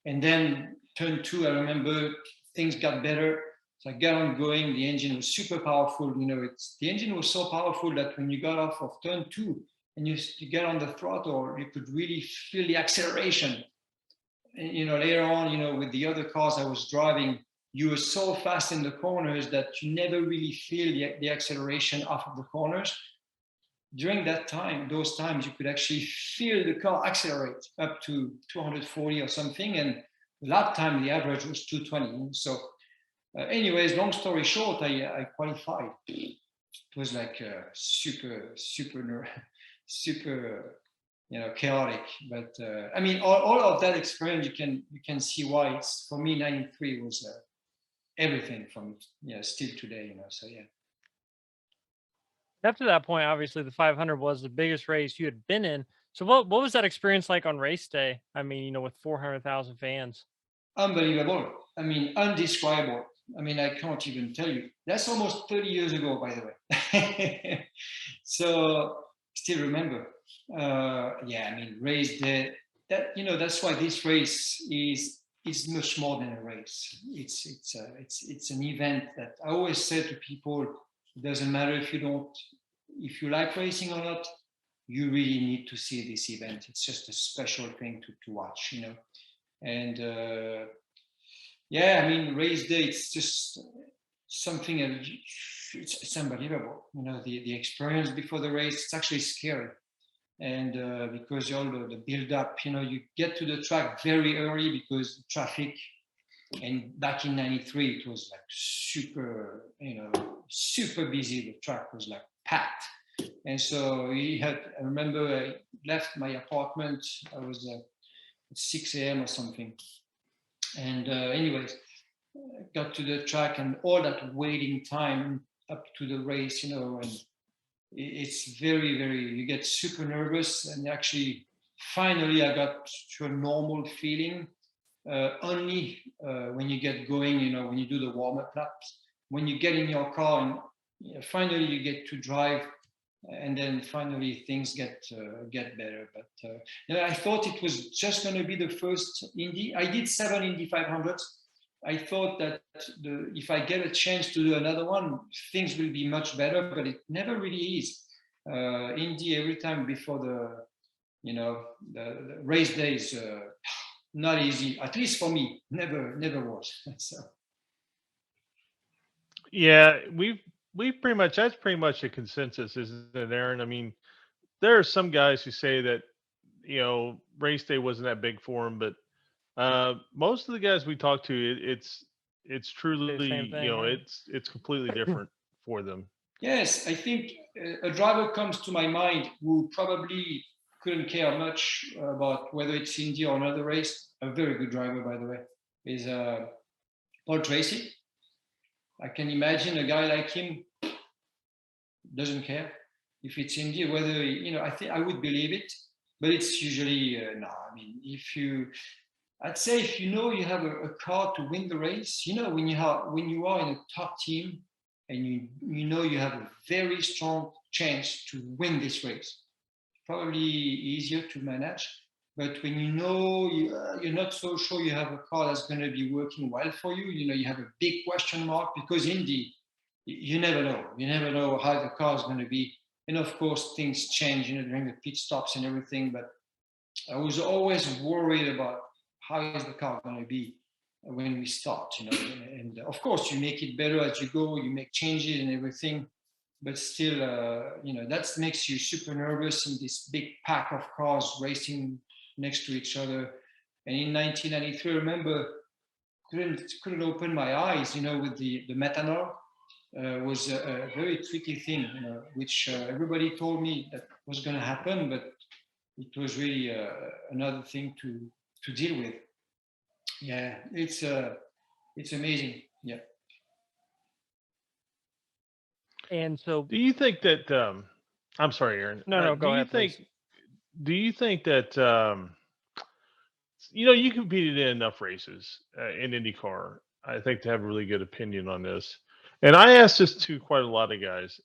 C: and then turn two, I remember things got better. So I got on going. The engine was super powerful. The engine was so powerful that when you got off of turn two and you get on the throttle, you could really feel the acceleration. And, later on, with the other cars I was driving, you were so fast in the corners that you never really feel the acceleration off of the corners. During those times, you could actually feel the car accelerate up to 240 or something. And the lap time, the average was 220. So anyways, long story short, I qualified. It was like super chaotic. But I mean, all of that experience, you can see why it's, for me, 93 was everything from still today. So yeah.
A: Up to that point, obviously, the 500 was the biggest race you had been in. So what was that experience like on race day? I mean, with 400,000 fans.
C: Unbelievable. I mean, undescribable. I mean, I can't even tell you. That's almost 30 years ago, by the way. So still remember. I mean, race day. That's why this race is much more than a race. It's an event that I always say to people. It doesn't matter if you like racing or not, you really need to see this event. It's just a special thing to watch, And I mean, race day, it's just something, it's unbelievable. The experience before the race, it's actually scary. And because all the build up, you get to the track very early because the traffic. And back in 93, it was like super busy. The track was like packed. And so I remember I left my apartment. I was at 6 a.m. or something. And anyways, I got to the track, and all that waiting time up to the race, and it's very, very, you get super nervous. And actually, finally, I got to a normal feeling. Only when you get going, when you do the warm-up laps, when you get in your car and finally you get to drive, and then finally things get better. But I thought it was just going to be the first Indy. I did 7 Indy 500s, I thought that if I get a chance to do another one, things will be much better, but it never really is. Indy, every time before the race day is not easy, at least for me, never was. So.
B: Yeah, we've pretty much, that's pretty much a consensus, isn't it, Aaron? I mean, there are some guys who say that, race day wasn't that big for them, but most of the guys we talk to, it's truly,
A: The same thing. Yeah.
B: it's completely different for them.
C: Yes, I think a driver comes to my mind who probably couldn't care much about whether it's Indy or another race. A very good driver, by the way, is Paul Tracy. I can imagine a guy like him doesn't care if it's Indy, whether, I think I would believe it, but it's usually no. I mean, I'd say if you have a car to win the race, when you are in a top team and you have a very strong chance to win this race, probably easier to manage. But when you're not so sure you have a car that's going to be working well for you, you have a big question mark, because Indy, you never know. You never know how the car is going to be. And of course, things change, during the pit stops and everything. But I was always worried about how is the car going to be when we start, and of course you make it better as you go, you make changes and everything, but still, that makes you super nervous in this big pack of cars racing next to each other. And in 1993, I remember, couldn't open my eyes, with the methanol. Was a very tricky thing, which everybody told me that was going to happen, but it was really another thing to deal with. Yeah, it's amazing. Yeah.
A: And so,
B: Do you think that? I'm sorry, Aaron.
A: no, go ahead, please.
B: Do you think that? You competed in enough races in IndyCar, I think, to have a really good opinion on this. And I asked this to quite a lot of guys.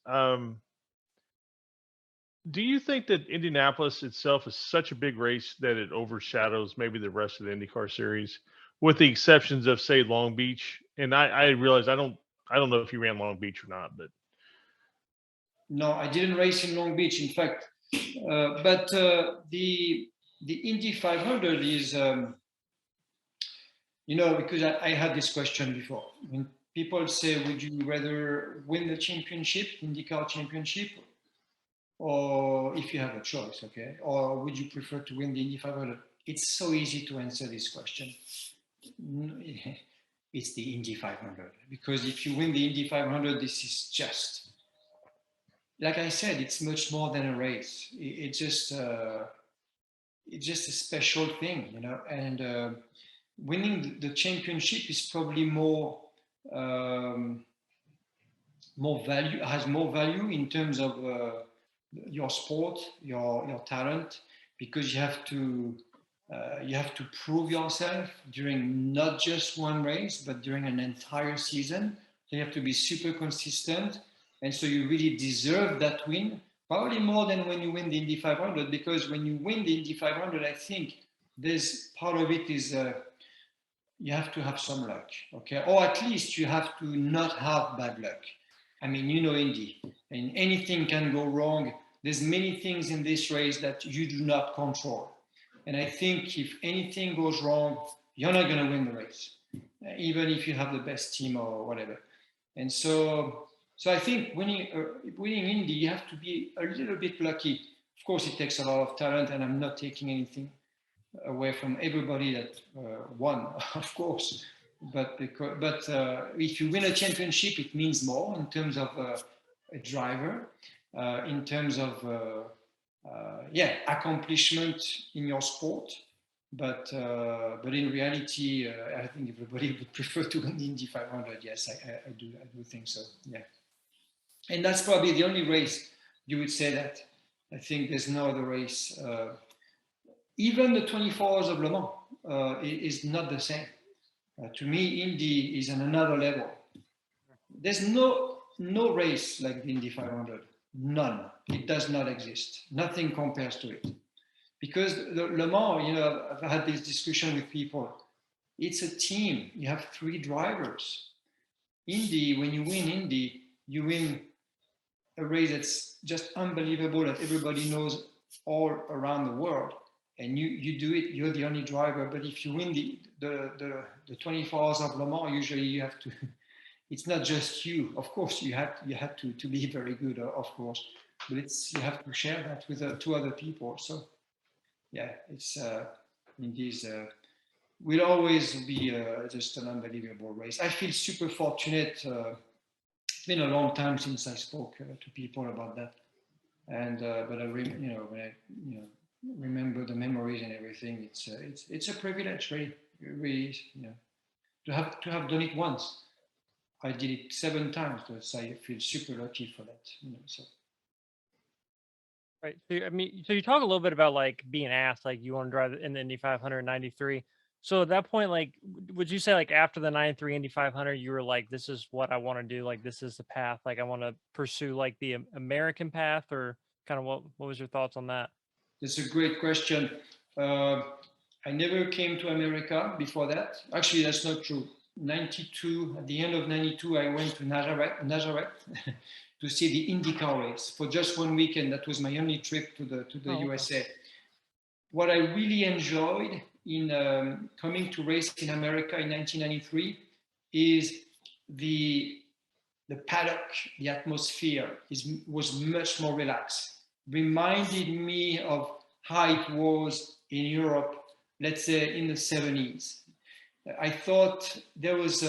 B: Do you think that Indianapolis itself is such a big race that it overshadows maybe the rest of the IndyCar series, with the exceptions of, say, Long Beach? And I realize I don't know if you ran Long Beach or not, but
C: no, I didn't race in Long Beach, in fact. But the Indy 500 is, because I had this question before. When people say, would you rather win the championship, IndyCar championship, or if you have a choice, okay, or would you prefer to win the Indy 500? It's so easy to answer this question. It's the Indy 500, because if you win the Indy 500, this is just, like I said, it's much more than a race. It's just a special thing, and winning the championship is probably more value, has more value in terms of your sport, your talent, because you have to prove yourself during not just one race, but during an entire season. So you have to be super consistent, and so you really deserve that win, probably more than when you win the Indy 500, because when you win the Indy 500, I think there's part of it is you have to have some luck, okay, or at least you have to not have bad luck. I mean, Indy, and anything can go wrong. There's many things in this race that you do not control. And I think if anything goes wrong, you're not going to win the race, even if you have the best team or whatever. And so I think winning Indy, you have to be a little bit lucky. Of course, it takes a lot of talent, and I'm not taking anything away from everybody that won, of course. But if you win a championship, it means more in terms of a driver, in terms of accomplishment in your sport. But in reality, I think everybody would prefer to win the Indy 500. Yes, I do think so. Yeah, and that's probably the only race you would say that. I think there's no other race. Even the 24 Hours of Le Mans is not the same. To me, Indy is on another level. There's no race like the Indy 500. None. It does not exist. Nothing compares to it. Because Le Mans, I've had this discussion with people. It's a team. You have 3 drivers. Indy, when you win Indy, you win a race that's just unbelievable that everybody knows all around the world. And you do it, you're the only driver. But if you win the 24 Hours of Lemans, usually you have to, it's not just you. Of course, you have to be very good, of course. But you have to share that with 2 other people. So yeah, it's indeed will always be just an unbelievable race. I feel super fortunate. It's been a long time since I spoke to people about that, and but I when I remember the memories and everything, it's a privilege, really. It really is, to have done it once. I did it 7 times, so I feel super lucky for that. So.
A: Right. So, I mean, so you talk a little bit about like being asked, like you want to drive in the Indy 500 93. So at that point, like, would you say like after the 93 Indy 500, you were like, this is what I want to do. Like, this is the path. Like, I want to pursue like the American path, or kind of what was your thoughts on that?
C: That's a great question. Uh, I never came to America before that. Actually, that's not true. 92, at the end of 92, I went to Nazareth to see the IndyCar race for just 1 weekend. That was my only trip to the
A: Oh, okay.
C: USA. What I really enjoyed in coming to race in America in 1993 is the paddock, the atmosphere was much more relaxed. Reminded me of how it was in Europe, let's say in the 70s. I thought there was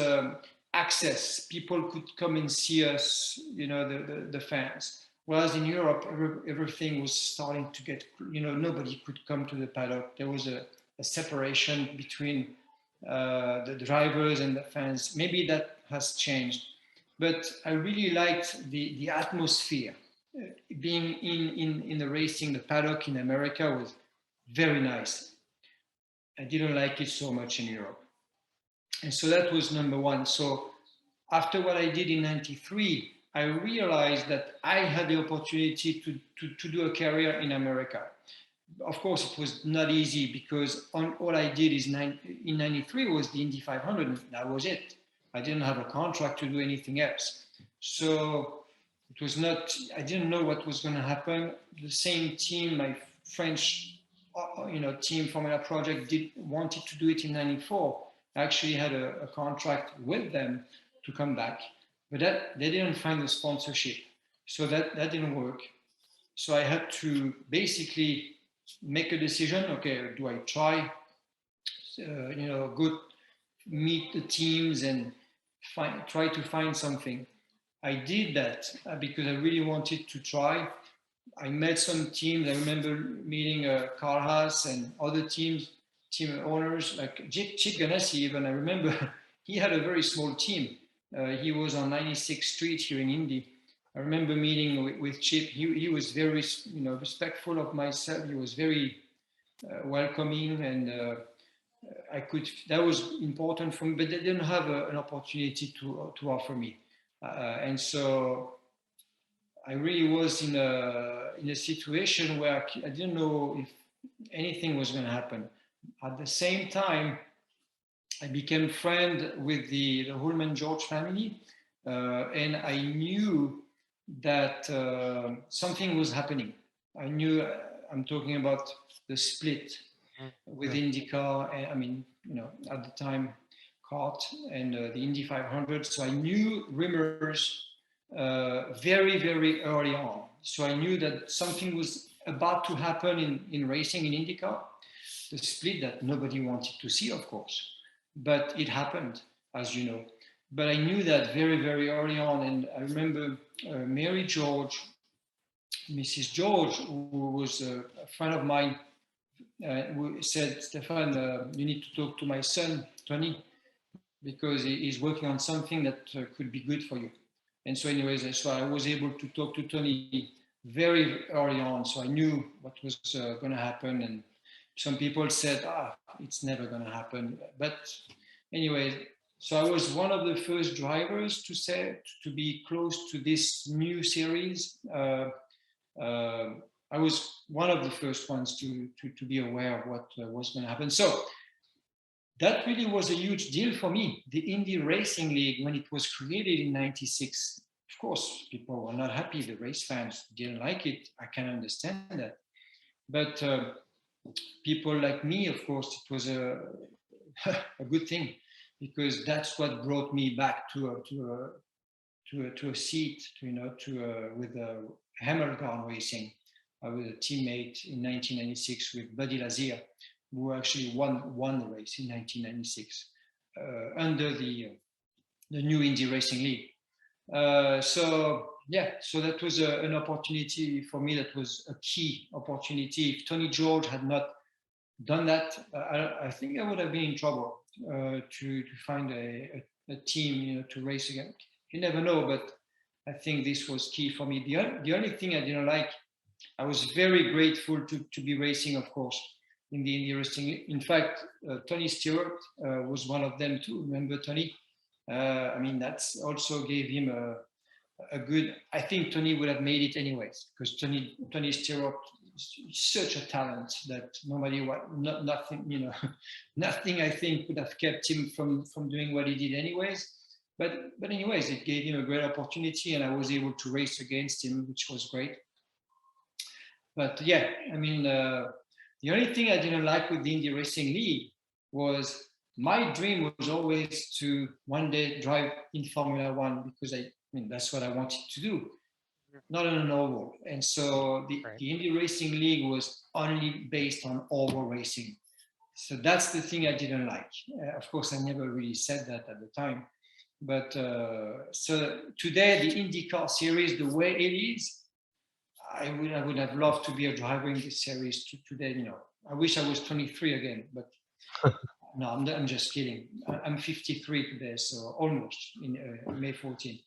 C: access. People could come and see us, the fans. Whereas in Europe, everything was starting to get, nobody could come to the paddock. There was a separation between the drivers and the fans. Maybe that has changed. But I really liked the atmosphere. Being in the racing, the paddock in America was very nice. I didn't like it so much in Europe. And so that was number one. So after what I did in 93, I realized that I had the opportunity to do a career in America. Of course, it was not easy because all I did in 93 was the Indy 500. And that was it. I didn't have a contract to do anything else. So it was not, I didn't know what was going to happen. The same team, my French team Formula Project wanted to do it in 94. I actually had a contract with them to come back, but they didn't find the sponsorship. So that didn't work. So I had to basically make a decision. Okay, do I try, go meet the teams and try to find something? I did that because I really wanted to try. I met some teams. I remember meeting Carl Haas and other team owners like Chip Ganassi. Even I remember he had a very small team. He was on 96th Street here in Indy. I remember meeting with Chip. He was very, respectful of myself. He was very welcoming, and that was important for me. But they didn't have an opportunity to offer me, and so I really was in a situation where I didn't know if anything was going to happen. At the same time, I became friend with the Holman George family, and I knew that something was happening. I knew I'm talking about the split with IndyCar, and at the time, CART and the Indy 500. So I knew rumors very, very early on. So I knew that something was about to happen in racing in IndyCar, the split that nobody wanted to see, of course, but it happened, as you know. But I knew that very, very early on, and I remember Mary George, Mrs. George, who was a friend of mine, who said, Stéphan, you need to talk to my son, Tony, because he's working on something that could be good for you. And so anyways, so I was able to talk to Tony very early on. So I knew what was going to happen. And some people said, it's never going to happen. But anyway, so I was one of the first drivers to be close to this new series. I was one of the first ones to be aware of what was going to happen. So that really was a huge deal for me. The Indy Racing League, when it was created in '96, of course, people were not happy. The race fans didn't like it. I can understand that. But people like me, of course, it was a good thing, because that's what brought me back to a seat, with Hamilton Racing. I was a teammate in 1996 with Buddy Lazier, who actually won the race in 1996 under the new Indy Racing League. So that was an opportunity for me. That was a key opportunity. If Tony George had not done that, I think I would have been in trouble to find a team, to race again. You never know, but I think this was key for me. The only thing I didn't like, I was very grateful to be racing, of course, in the Indy Racing. In fact, Tony Stewart was one of them too. Remember Tony? That also gave him a good. I think Tony would have made it anyways, because Tony Stewart is such a talent that nothing, nothing I think would have kept him from doing what he did anyways. But anyways, it gave him a great opportunity, and I was able to race against him, which was great. But yeah, the only thing I didn't like with the Indy Racing League was my dream was always to one day drive in Formula One, because that's what I wanted to do, not on an oval. And so the Indy Racing League was only based on oval racing. So that's the thing I didn't like. Of course, I never really said that at the time. But so today, the IndyCar series, the way it is, I would have loved to be a driver in this series today. I wish I was 23 again, but no, I'm just kidding. I'm 53 today, so almost in May 14th.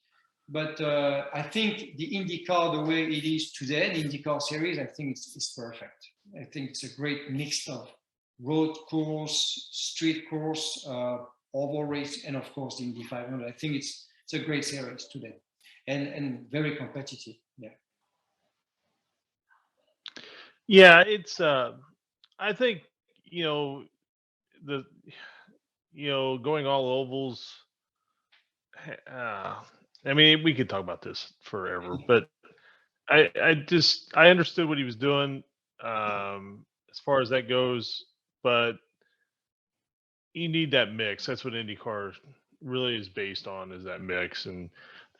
C: But I think the IndyCar, the way it is today, the IndyCar series, I think it's perfect. I think it's a great mix of road course, street course, oval race, and of course the Indy 500. I think it's a great series today, and very competitive. Yeah.
B: Yeah, it's. I think going all ovals. We could talk about this forever, but I understood what he was doing as far as that goes, but you need that mix. That's what IndyCar really is based on, is that mix. And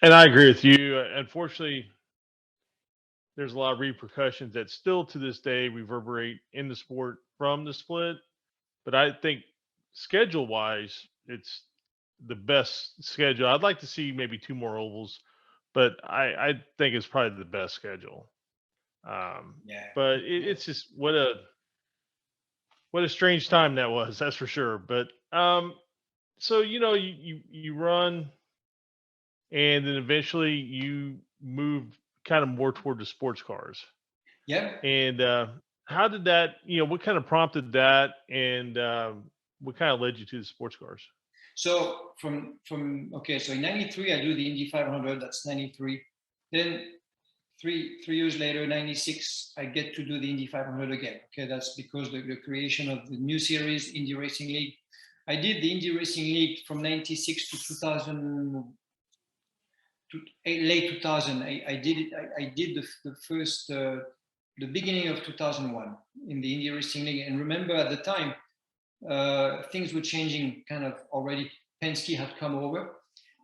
B: I agree with you. Unfortunately, there's a lot of repercussions that still to this day reverberate in the sport from the split. But I think schedule wise, it's the best schedule. I'd like to see maybe 2 more ovals, but I think it's probably the best schedule. But it's just what a strange time that was. That's for sure. But so you run, and then eventually you move kind of more toward the sports cars.
C: Yeah.
B: And how did that? What kind of prompted that, and what kind of led you to the sports cars?
C: So so in '93 I do the Indy 500. That's '93. Then three years later, '96, I get to do the Indy 500 again. Okay, that's because the creation of the new series, Indy Racing League. I did the Indy Racing League from '96 to 2000, to late 2000. I did it. I did the first, the beginning of 2001 in the Indy Racing League. And remember, at the time, things were changing kind of already. Penske had come over.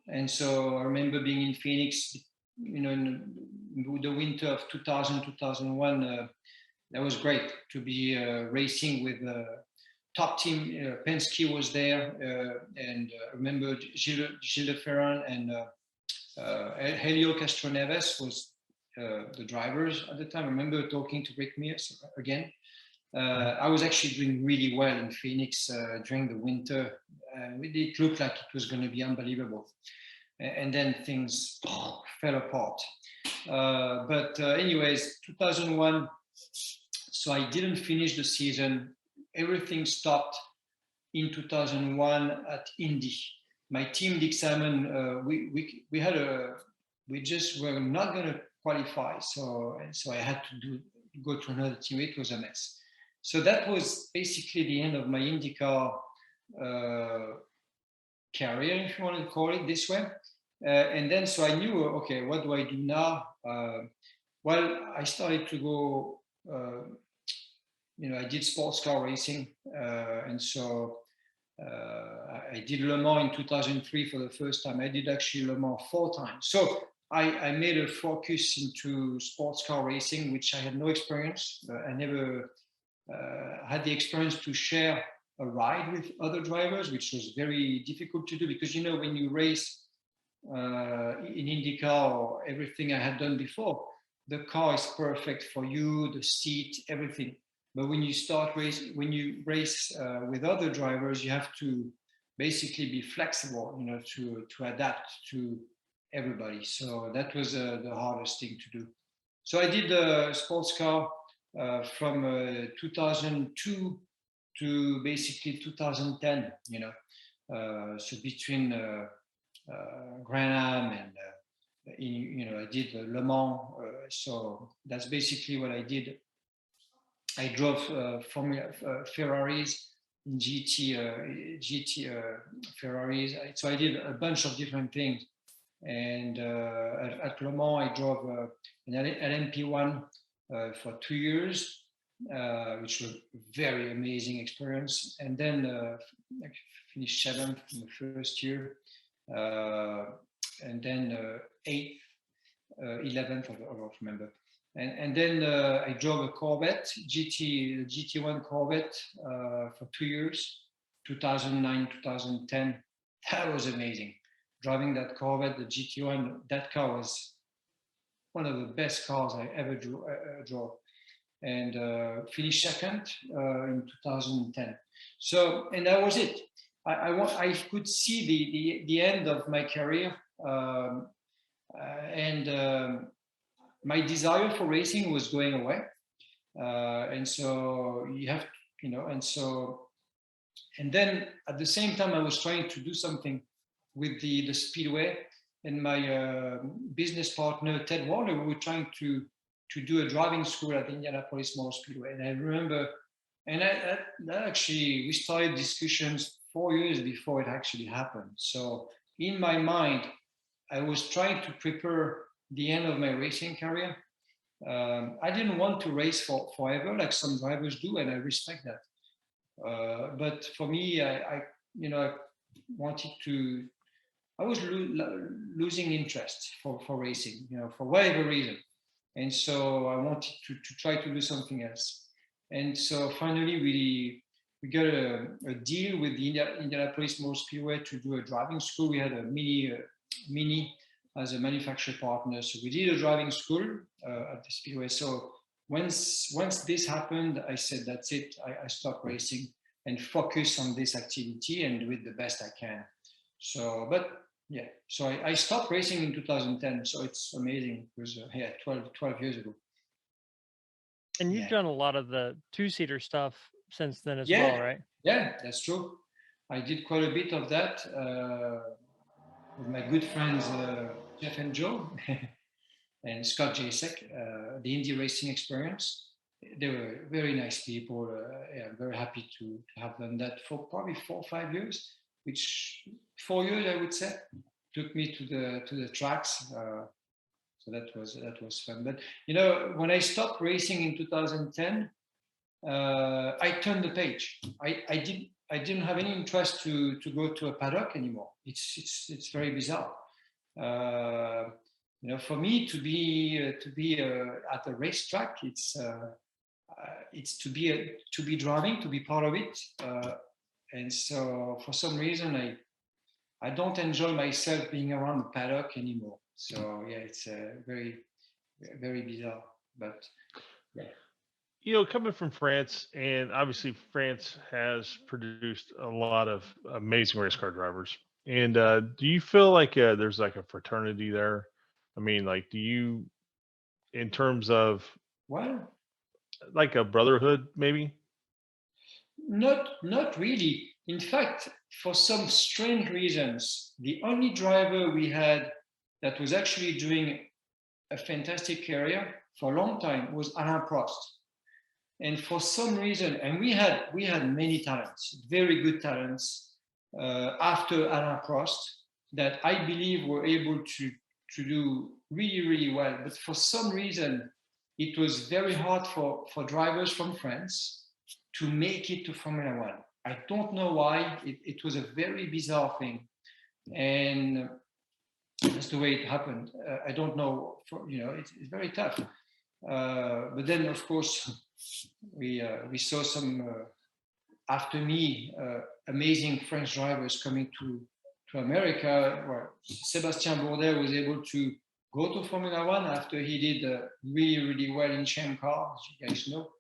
C: And so I remember being in Phoenix, in the winter of 2000, 2001. That was great to be racing with top team. Penske was there. And I remember Gilles de Ferran and Helio Castroneves was the drivers at the time. I remember talking to Rick Mears again. I was actually doing really well in Phoenix during the winter. It looked like it was going to be unbelievable. And then things fell apart. But anyways, 2001, so I didn't finish the season. Everything stopped in 2001 at Indy. My team, Dick Simon, we just were not going to qualify. So I had to go to another team. It was a mess. So that was basically the end of my IndyCar career, if you want to call it this way. And then, so I knew, okay, what do I do now? Well, I started to go, I did sports car racing. And so I did Le Mans in 2003 for the first time. I did actually Le Mans 4 times. So I made a focus into sports car racing, which I had no experience. I never had the experience to share a ride with other drivers, which was very difficult to do because, when you race in IndyCar or everything I had done before, the car is perfect for you, the seat, everything. But when you race with other drivers, you have to basically be flexible, to adapt to everybody. So that was the hardest thing to do. So I did the sports car from 2002 to basically 2010. So between Grand Am and I did Le Mans. So that's basically what I did. I drove Ferraris, GT Ferraris. So I did a bunch of different things. And at Le Mans, I drove an LMP1 for 2 years, which was a very amazing experience. And then I finished 7th in the first year, and then 8th, 11th, I don't remember. And then I drove a Corvette, GT1 Corvette for 2 years, 2009, 2010. That was amazing. Driving that Corvette, the GT1, that car was one of the best cars I ever drove. And finished 2nd in 2010. So, and that was it. I could see the end of my career, and my desire for racing was going away, and so you have, and then at the same time I was trying to do something with the speedway, and my business partner Ted Warner, we were trying to do a driving school at the Indianapolis Motor Speedway, and I remember, and that actually we started discussions 4 years before it actually happened. So in my mind, I was trying to prepare the end of my racing career. I didn't want to race forever like some drivers do, and I respect that. But for me, I wanted to. I was losing interest for racing, for whatever reason, and so I wanted to try to do something else. And so finally, we got a deal with the Indianapolis Motor Speedway to do a driving school. We had a Mini as a manufacturer partner. So we did a driving school at the Speedway. So once this happened, I said, that's it. I stopped racing and focus on this activity and do it the best I can. So, but yeah, so I stopped racing in 2010. So it's amazing. It was 12 years ago.
A: And you've done a lot of the 2-seater stuff since then as well, right?
C: Yeah, that's true. I did quite a bit of that with my good friends Jeff and Joe and Scott Jasek, the Indy Racing Experience. They were very nice people. I'm very happy to have done that for probably 4 or 5 years, which 4 years I would say took me to the tracks. So that was fun. But when I stopped racing in 2010, I turned the page. I didn't have any interest to go to a paddock anymore. It's very bizarre. For me to be at a racetrack, it's to be driving, to be part of it. And so for some reason, I don't enjoy myself being around the paddock anymore. So yeah, it's very, very bizarre. But yeah.
B: Coming from France, and obviously France has produced a lot of amazing race car drivers. And do you feel like there's like a fraternity there? I mean, like, do you, in terms of like a brotherhood, maybe?
C: Not really. In fact, for some strange reasons, the only driver we had that was actually doing a fantastic career for a long time was Alain Prost. And for some reason, and we had many talents, very good talents after Alain Prost that I believe were able to do really, really well. But for some reason, it was very hard for drivers from France to make it to Formula One. I don't know why. It was a very bizarre thing. And that's the way it happened. I don't know, it's very tough. But then, of course, we saw some, after me, amazing French drivers coming to America. Well, Sébastien Bourdais was able to go to Formula One after he did really, really well in Champ Car, as you guys know.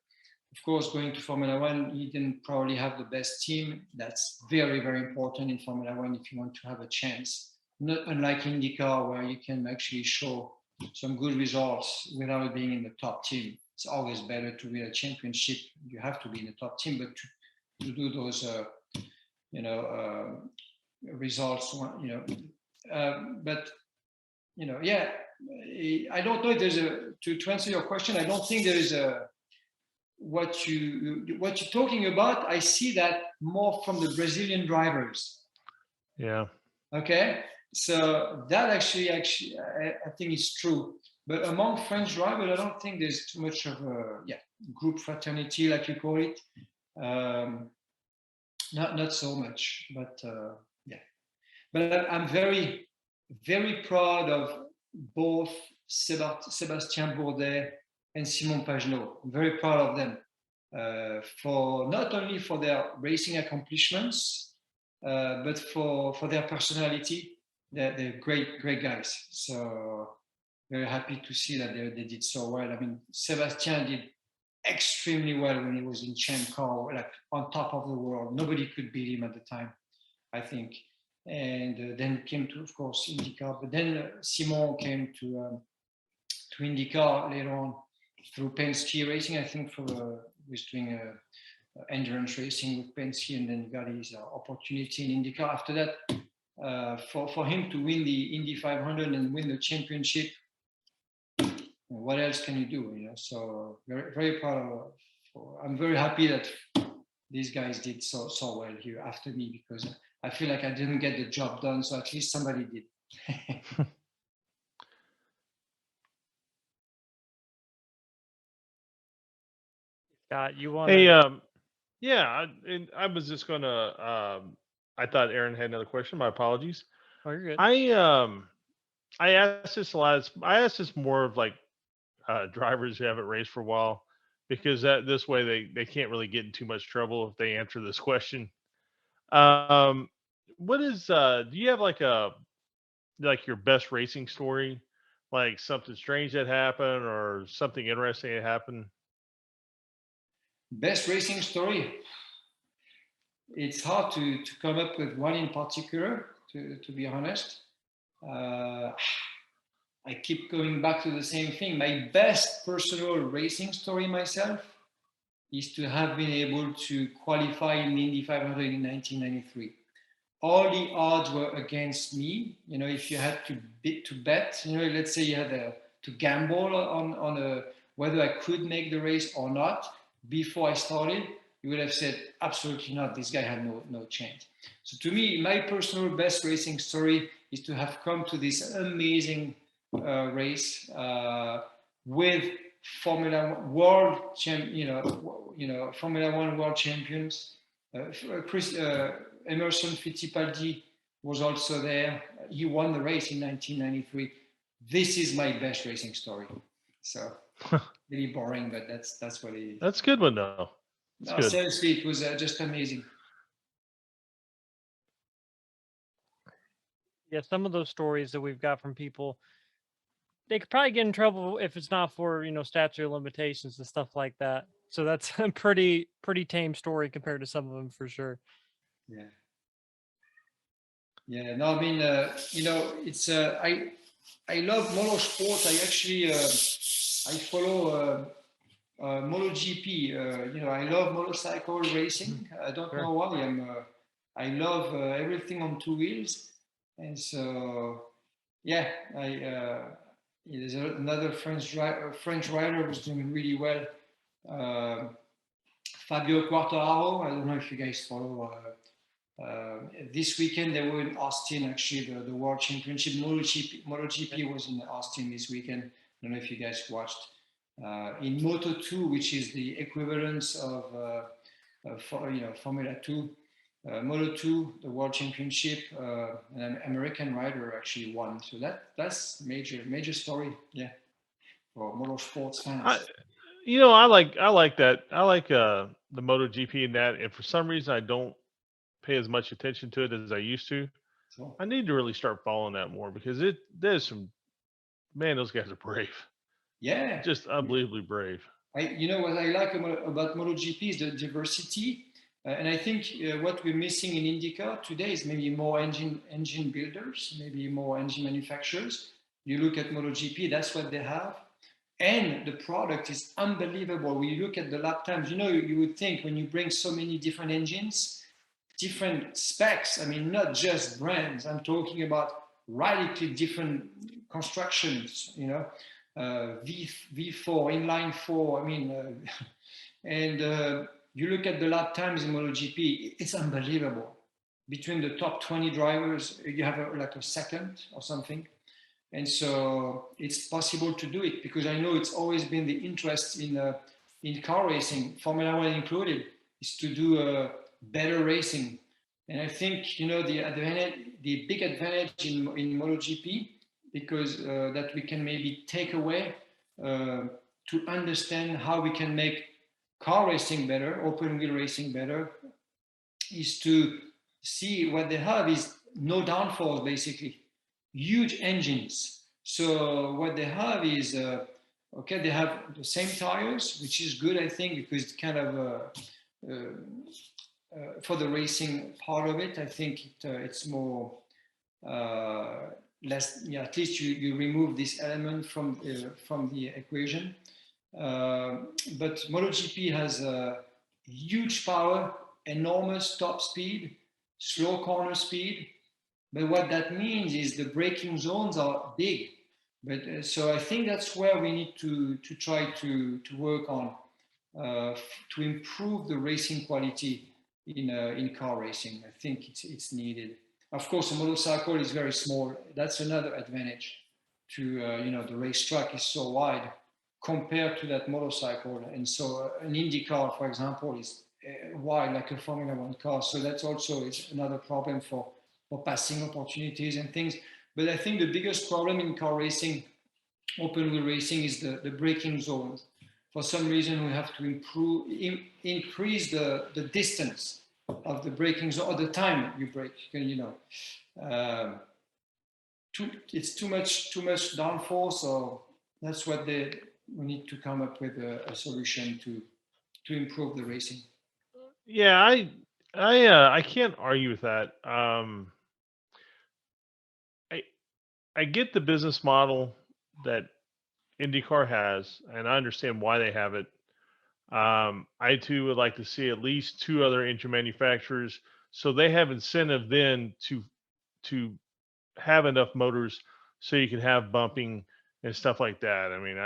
C: Of course, going to Formula One, he didn't probably have the best team. That's very, very important in Formula One if you want to have a chance. Not unlike IndyCar, where you can actually show some good results without being in the top team. It's always better to win a championship. You have to be in the top team, but to do those, results, but yeah, I don't know if there's to answer your question. I don't think there is a what you're talking about. I see that more from the Brazilian drivers.
B: Yeah.
C: Okay, so that actually I think is true. But among French drivers, I don't think there's too much of a group fraternity, like you call it. Not so much, but But I'm very, very proud of both Sébastien Bourdais and Simon Pagenaud. I'm very proud of them for not only for their racing accomplishments, but for their personality. They're great guys. So very happy to see that they did so well. I mean, Sébastien did extremely well when he was in Champ Car, like on top of the world. Nobody could beat him at the time, I think. And then came to, of course, IndyCar. But then Simon came to IndyCar later on through Penske Racing. I think was doing endurance racing with Penske, and then got his opportunity in IndyCar. After that, for him to win the Indy 500 and win the championship, what else can you do? So very, very proud of. I'm very happy that these guys did so well here after me, because I feel like I didn't get the job done, so at least somebody did.
A: Scott, you want?
B: Hey, yeah, I was just gonna. I thought Aaron had another question. My apologies.
A: Oh, you're good.
B: I asked this a lot. I asked this more of like drivers who haven't raced for a while, because this way they can't really get in too much trouble if they answer this question. What is do you have like your best racing story, like something strange that happened or something interesting that happened?
C: Best racing story. It's hard to come up with one in particular, to be honest. I keep going back to the same thing. My best personal racing story myself is to have been able to qualify in the Indy 500 in 1993. All the odds were against me. If you had to bet, let's say you had to gamble on whether I could make the race or not before I started, you would have said, absolutely not. This guy had no chance. So to me, my personal best racing story is to have come to this amazing race with Formula One Formula One world champions. Emerson Fittipaldi was also there. He won the race in 1993. This is my best racing story. So really boring, but that's what it is.
B: That's a good one, though.
C: No, seriously, it was just amazing.
A: Yeah, some of those stories that we've got from people, they could probably get in trouble if it's not for statute of limitations and stuff like that. So that's a pretty tame story compared to some of them, for sure.
C: Yeah. No, I mean, it's I love motorsport. I actually I follow MotoGP. I love motorcycle racing. I don't know why. I love everything on two wheels, and so yeah, there's another French rider who's doing really well. Fabio Quartararo. I don't know if you guys follow. This weekend they were in Austin. Actually, the World Championship MotoGP was in Austin this weekend. I don't know if you guys watched. In Moto2, which is the equivalence of Formula 2, Moto2, the World Championship, an American rider actually won. So that's major story, yeah, for motorsports fans.
B: I like that. I like the MotoGP and that, and for some reason I don't pay as much attention to it as I used to.
C: Sure.
B: I need to really start following that more because there's some, man, those guys are brave.
C: Yeah,
B: Just unbelievably brave.
C: What I like about MotoGP is the diversity, and I think what we're missing in IndyCar today is maybe more engine builders, maybe more engine manufacturers. You look at MotoGP, that's what they have, and the product is unbelievable. When you look at the lap times, you would think when you bring so many different engines, different specs. I mean, not just brands. I'm talking about radically different constructions. V4, inline four. I mean, and you look at the lap times in MotoGP, it's unbelievable. Between the top 20 drivers, you have like a second or something. And so it's possible to do it because I know it's always been the interest in car racing, Formula One included, is to do better racing. And I think, the big advantage in MotoGP, because that we can maybe take away to understand how we can make car racing better, open wheel racing better, is to see what they have is no downforce, basically, huge engines. So what they have is, they have the same tires, which is good, I think, because it's kind of for the racing part of it, I think it's more less. Yeah, at least you remove this element from the equation. But MotoGP has huge power, enormous top speed, slow corner speed. But what that means is the braking zones are big. But so I think that's where we need to try to work on to improve the racing quality in car racing. I think it's needed. Of course, a motorcycle is very small. That's another advantage to the racetrack is so wide compared to that motorcycle, and so an Indy car, for example, is wide like a Formula One car. So that's also is another problem for passing opportunities and things. But I think the biggest problem in car racing, open wheel racing, is the braking zones. For some reason, we have to increase the distance of the braking zone, or the time you brake. It's too much downforce. So that's what we need to come up with a solution to improve the racing.
B: Yeah, I can't argue with that. I get the business model that IndyCar has, and I understand why they have it. I too would like to see at least two other engine manufacturers, so they have incentive then to have enough motors so you can have bumping and stuff like that. I mean,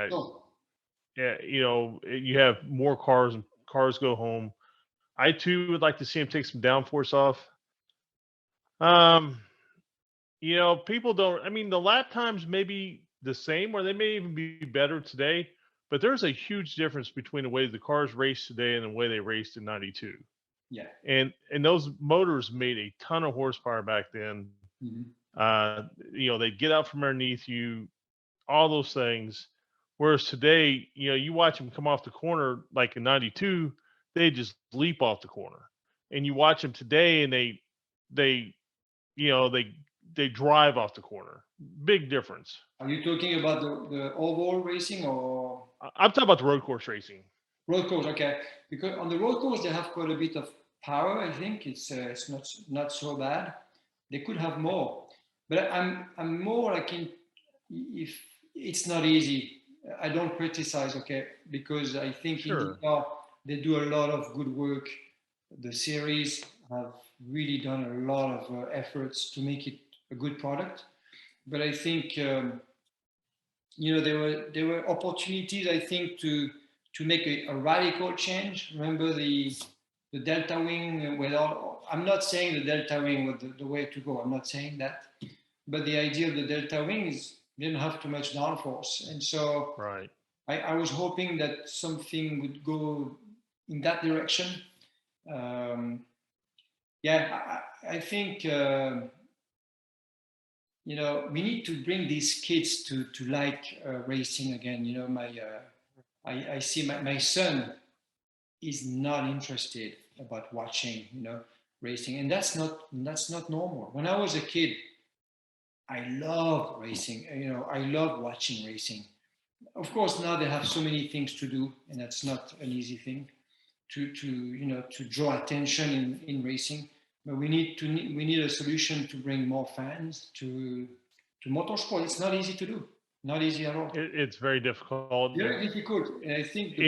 B: yeah, you have more cars and cars go home. I too would like to see them take some downforce off. Um, people don't. I mean, the lap times may be the same, or they may even be better today. But there's a huge difference between the way the cars race today and the way they raced in '92.
C: Yeah.
B: And those motors made a ton of horsepower back then.
C: Mm-hmm.
B: They'd get out from underneath you, all those things. Whereas today, you watch them come off the corner like in '92, they just leap off the corner. And you watch them today, and they drive off the corner. Big difference.
C: Are you talking about the oval racing or?
B: I'm talking about the road course racing.
C: Road course, okay. Because on the road course they have quite a bit of power. I think it's not so bad. They could have more, but I'm more like if it's not easy. I don't criticize, okay, because I think
B: Sure.
C: IndyCar, they do a lot of good work. The series have really done a lot of efforts to make it a good product. But I think there were opportunities, I think, to to make a radical change. Remember the delta wing? I'm not saying the delta wing was the way to go. I'm not saying that. But the idea of the delta wing is didn't have too much downforce. And so
B: Right.
C: I was hoping that something would go in that direction. I think, we need to bring these kids to like racing again. I see my son is not interested about watching, racing. And that's not normal. When I was a kid, I loved racing. I love watching racing. Of course, now they have so many things to do, and that's not an easy thing to draw attention in racing. But we need a solution to bring more fans to motorsport. It's not easy to do. Not easy at all.
B: It's very difficult.
C: Very difficult. And I think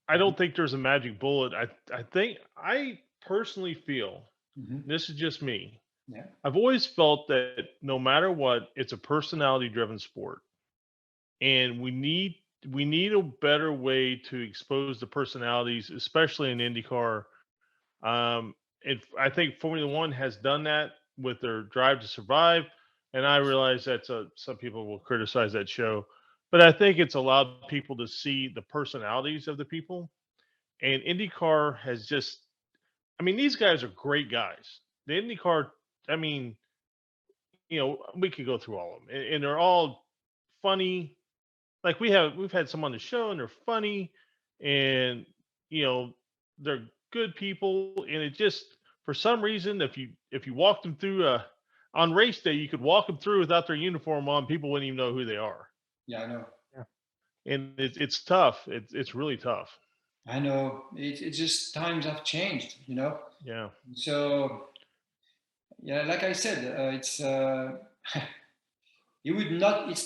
B: I don't think there's a magic bullet. I personally feel,
C: Mhm.
B: this is just me.
C: Yeah.
B: I've always felt that no matter what, it's a personality driven sport. And we need a better way to expose the personalities, especially in IndyCar. I think Formula One has done that with their Drive to Survive, and I realize that some people will criticize that show, but I think it's allowed people to see the personalities of the people. And IndyCar has just, I mean, these guys are great guys. The IndyCar, I mean, we could go through all of them, and they're all funny. Like we've had some on the show, and they're funny, and you know they're good people. And it just, for some reason, if you walk them through on race day, you could walk them through without their uniform on, people wouldn't even know who they are.
C: Yeah, I know.
B: And it's tough. It's really tough.
C: I know. It's just times have changed,
B: Yeah.
C: So, yeah, like I said, it's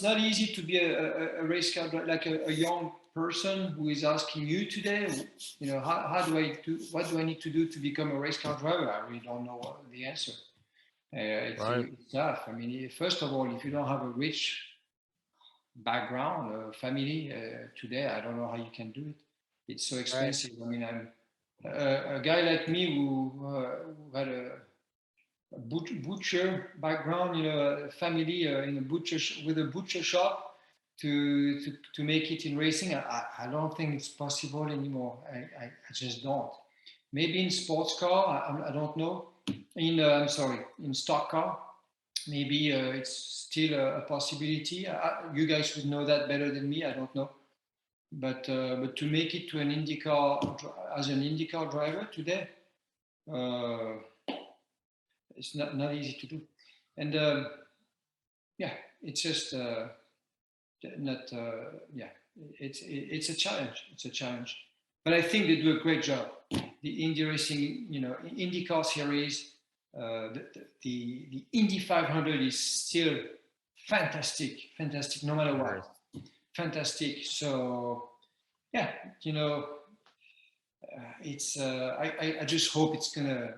C: not easy to be a race car like a young person who is asking you today, what do I need to do to become a race car driver? I really don't know the answer. It's tough. I mean, first of all, if you don't have a rich background, family today, I don't know how you can do it. It's so expensive. Right. I mean, I'm a guy like me who had a butcher background, a family in with a butcher shop to make it in racing. I don't think it's possible anymore. I just don't. Maybe in sports car, I don't know. In stock car, maybe it's still a possibility. You guys would know that better than me. I don't know. But to make it to an IndyCar as an IndyCar driver today, it's not easy to do. And it's just not. It's a challenge. It's a challenge. But I think they do a great job. The Indy Racing, IndyCar series, the Indy 500 is still fantastic, no matter what. Fantastic. So, it's. I just hope it's gonna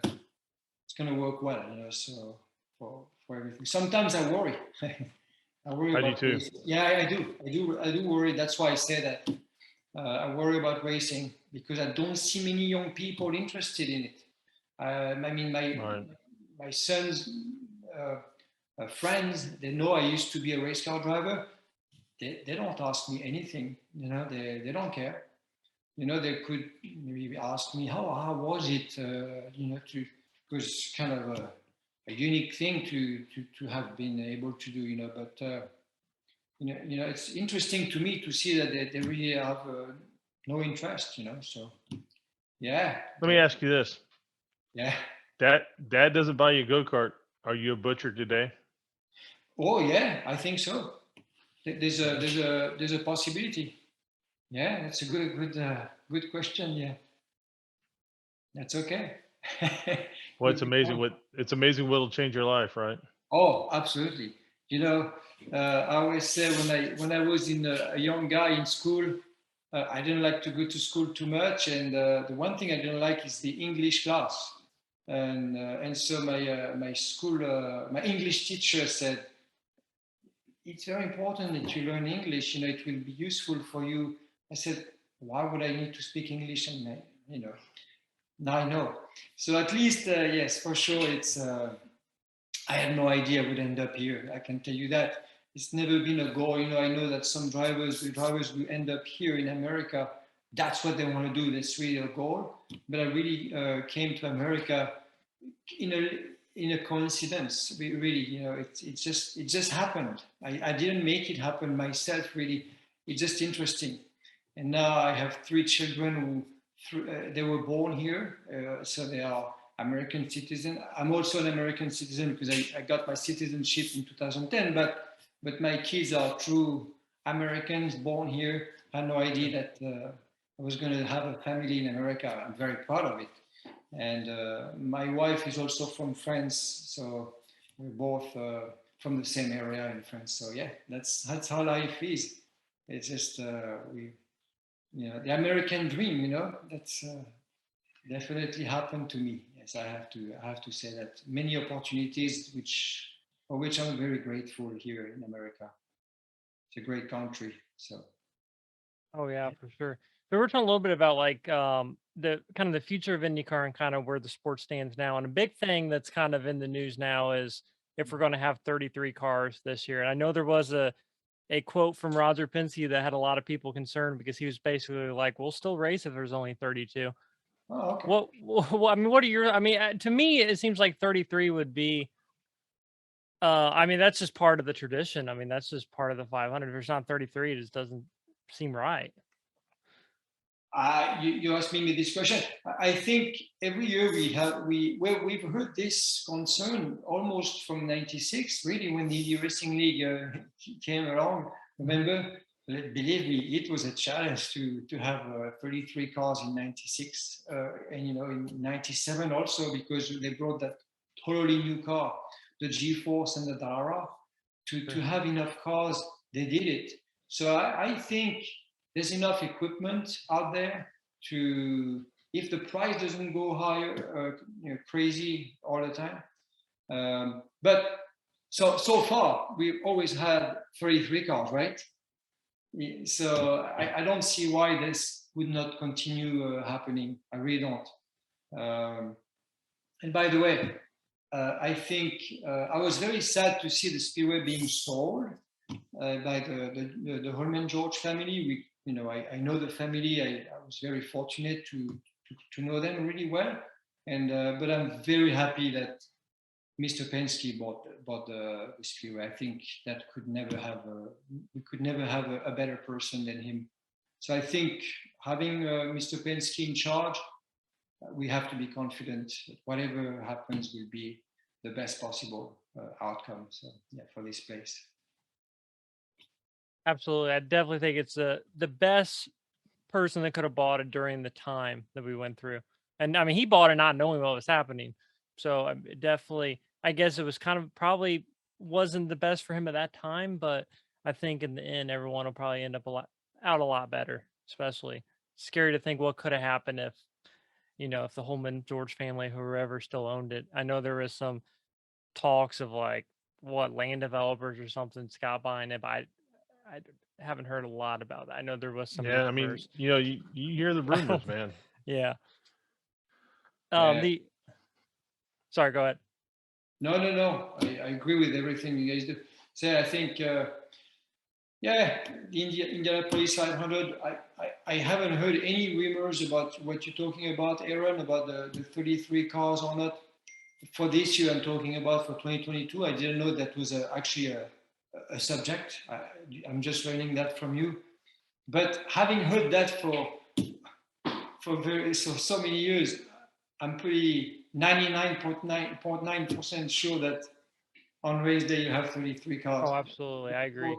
C: work well. So for everything. Sometimes I worry. I worry
B: I
C: about
B: do too.
C: racing. Yeah, I do worry. That's why I say that. I worry about racing because I don't see many young people interested in it. I mean, my son's friends, they know I used to be a race car driver. They don't ask me anything, they don't care. They could maybe ask me, how was it, because it's kind of a unique thing to have been able to do, but, it's interesting to me to see that they really have no interest, so, yeah.
B: Let me ask you this.
C: Yeah.
B: Dad doesn't buy you a go-kart. Are you a butcher today?
C: Oh, yeah, I think so. There's a possibility. Yeah, that's a good question. Yeah, that's okay.
B: Well, it's amazing what'll change your life, right?
C: Oh, absolutely. I always say when I was a young guy in school, I didn't like to go to school too much, and the one thing I didn't like is the English class, and so my school my English teacher said, it's very important that you learn English. It will be useful for you. I said, why would I need to speak English? And now I know. So at least, yes, for sure, it's. I had no idea I would end up here. I can tell you that. It's never been a goal. I know that some drivers who end up here in America, that's what they want to do. That's really a goal. But I really came to America in a coincidence. Really, it just happened. I didn't make it happen myself. Really, it's just interesting. And now I have 3 children they were born here, so they are American citizen. I'm also an American citizen because I got my citizenship in 2010, but my kids are true Americans born here. I had no idea that I was going to have a family in America. I'm very proud of it. And my wife is also from France, so we're both from the same area in France. So yeah, that's how life is. It's just the American dream. That's definitely happened to me. Yes, I have to say that many opportunities for which I'm very grateful here in America. It's a great country. So.
A: Oh yeah, for sure. So we're talking a little bit about like the kind of the future of IndyCar and kind of where the sport stands now. And a big thing that's kind of in the news now is if we're going to have 33 cars this year. And I know there was a quote from Roger Penske that had a lot of people concerned because he was basically like, "We'll still race if there's only 32."
C: Oh, okay.
A: I mean, what are your? I mean, to me, it seems like 33 would be. I mean, that's just part of the tradition. I mean, that's just part of the 500. If it's not 33, it just doesn't seem right.
C: You asked me this question. I think every year we've heard this concern almost from '96, really, when the Indy Racing League came along. Remember, believe me, it was a challenge to have 33 cars in '96, and in '97 also, because they brought that totally new car, the G-Force and the Dara, to have enough cars. They did it. So I think there's enough equipment out there to, if the price doesn't go higher, crazy all the time. But so far, we've always had 33 cars, right? So I don't see why this would not continue happening. I really don't. And by the way, I think I was very sad to see the Speedway being sold by the Holman George family. I know the family. I was very fortunate to know them really well, and but I'm very happy that Mr. Penske bought the Speedway. I think that we could never have a better person than him. So I think having Mr. Penske in charge, we have to be confident that whatever happens will be the best possible outcome. So yeah, for this place.
A: Absolutely. I definitely think it's the best person that could have bought it during the time that we went through. And I mean, he bought it not knowing what was happening. So definitely, I guess it was kind of probably wasn't the best for him at that time, but I think in the end, everyone will probably end up a lot better, especially scary to think what could have happened if, if the Holman George family, whoever still owned it. I know there was some talks of like what land developers or something got buying it, but I haven't heard a lot about that. I know there was some.
B: Yeah, rumors. I mean, you hear the rumors, man.
A: Yeah.
C: Yeah.
A: Sorry, go ahead.
C: No. I agree with everything you guys do. So I think, the Indianapolis 500. I haven't heard any rumors about what you're talking about, Aaron, about the 33 cars or not. For this year, I'm talking about for 2022. I didn't know that was actually a subject. I'm just learning that from you. But having heard that for so many years, I'm pretty 99.9% sure that on race day you have 33 cars.
A: Oh, absolutely, I agree.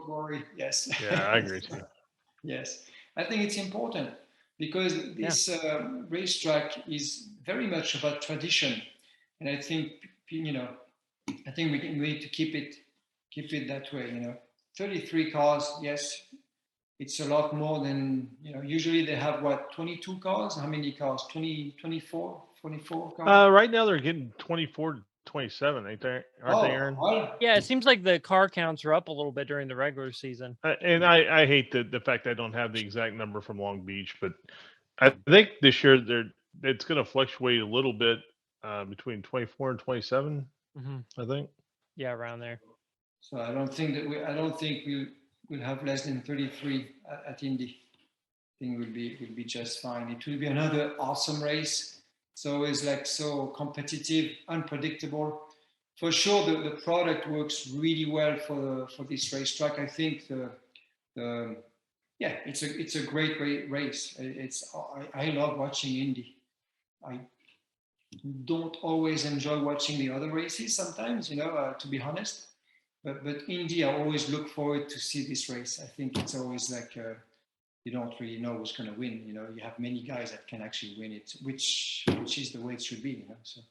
C: Yes.
B: Yeah, I agree too.
C: Yes, I think it's important because this racetrack is very much about tradition, and I think we need to keep it that way. 33 cars, yes, it's a lot more than usually they have 22 cars. How many cars? 24 cars.
B: Right now they're getting 24 27, ain't they? Aren't
C: Oh,
B: they, Aaron?
C: well,
A: Yeah, it seems like the car counts are up a little bit during the regular season.
B: And I hate the fact I don't have the exact number from Long Beach, but I think this year it's going to fluctuate a little bit between 24 and 27. I think.
A: Yeah, around there.
C: so I don't think we'll have less than 33 at Indy. I think will be just fine. It will be another awesome race. It's always like so competitive, unpredictable. For sure, the product works really well for this racetrack. I think it's a great race. I love watching Indy. I don't always enjoy watching the other races sometimes, to be honest. But Indy, I always look forward to see this race. I think it's always like you don't really know who's going to win. You have many guys that can actually win it, which is the way it should be. So.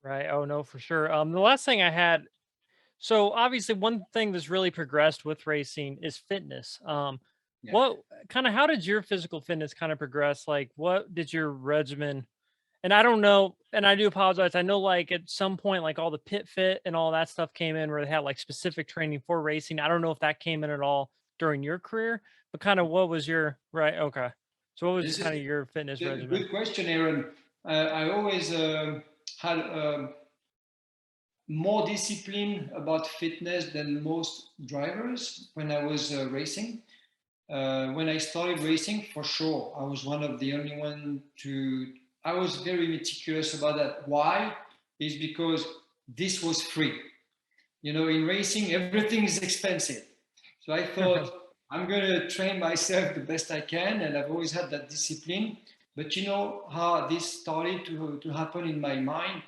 A: Right. Oh no, for sure. The last thing I had. So obviously, one thing that's really progressed with racing is fitness.
C: Yeah.
A: What kind of how did your physical fitness kind of progress? Like, what did your regimen? And I don't know, and I do apologize. I know, like at some point, like all the pit fit and all that stuff came in where they had like specific training for racing. I don't know if that came in at all during your career, but kind of what was your right? Okay, so what was
C: This
A: kind
C: is
A: of your fitness
C: a
A: regimen?
C: good question, Aaron. I always had more discipline about fitness than most drivers when I was racing. When I started racing, for sure, I was one of the only one I was very meticulous about that. Why? Is because this was free. In racing, everything is expensive. So I thought, I'm going to train myself the best I can, and I've always had that discipline. But you know how this started to happen in my mind,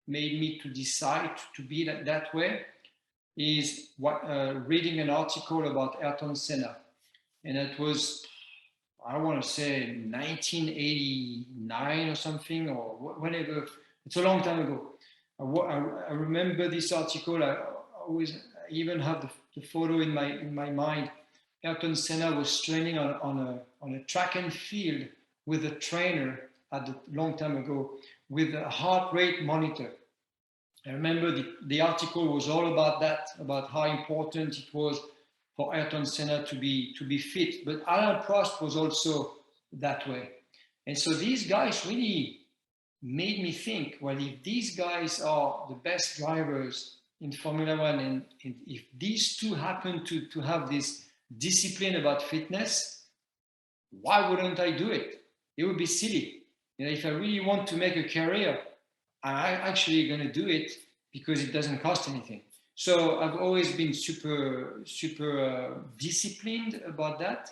C: made me to decide to be that way, is reading an article about Ayrton Senna. And it was, I want to say 1989 or something, or whenever. It's a long time ago. I remember this article. I even have the photo in my mind. Ayrton Senna was training on a track and field with a trainer at a long time ago with a heart rate monitor. I remember the article was all about that, about how important it was for Ayrton Senna to be fit. But Alain Prost was also that way. And so these guys really made me think, well, if these guys are the best drivers in Formula One, and if these two happen to have this discipline about fitness, why wouldn't I do it? It would be silly. If I really want to make a career, I'm actually going to do it because it doesn't cost anything. So I've always been super disciplined about that.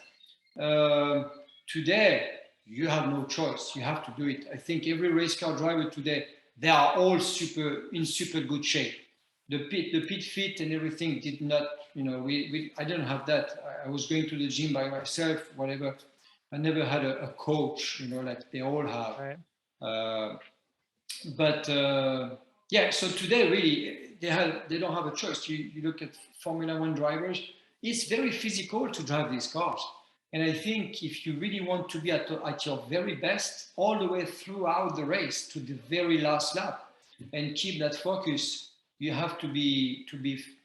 C: Today, you have no choice. You have to do it. I think every race car driver today, they are all in super good shape. The pit fit and everything did not, I didn't have that. I was going to the gym by myself, whatever. I never had a coach, like they all have.
A: Right.
C: So today really they don't have a choice. You look at Formula One drivers, it's very physical to drive these cars. And I think if you really want to be at your very best all the way throughout the race to the very last lap and keep that focus, you have to be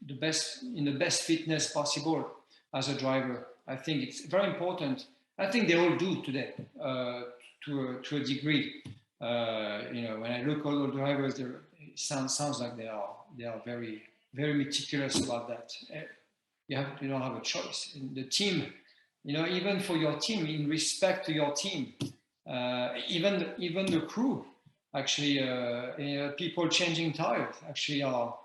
C: the best in the best fitness possible as a driver. I think it's very important. I think they all do today to a degree. When I look at all the drivers, it sounds like they are very, very meticulous about that. You don't have a choice. In the team, even for your team, in respect to your team, even the crew, actually, people changing tires actually are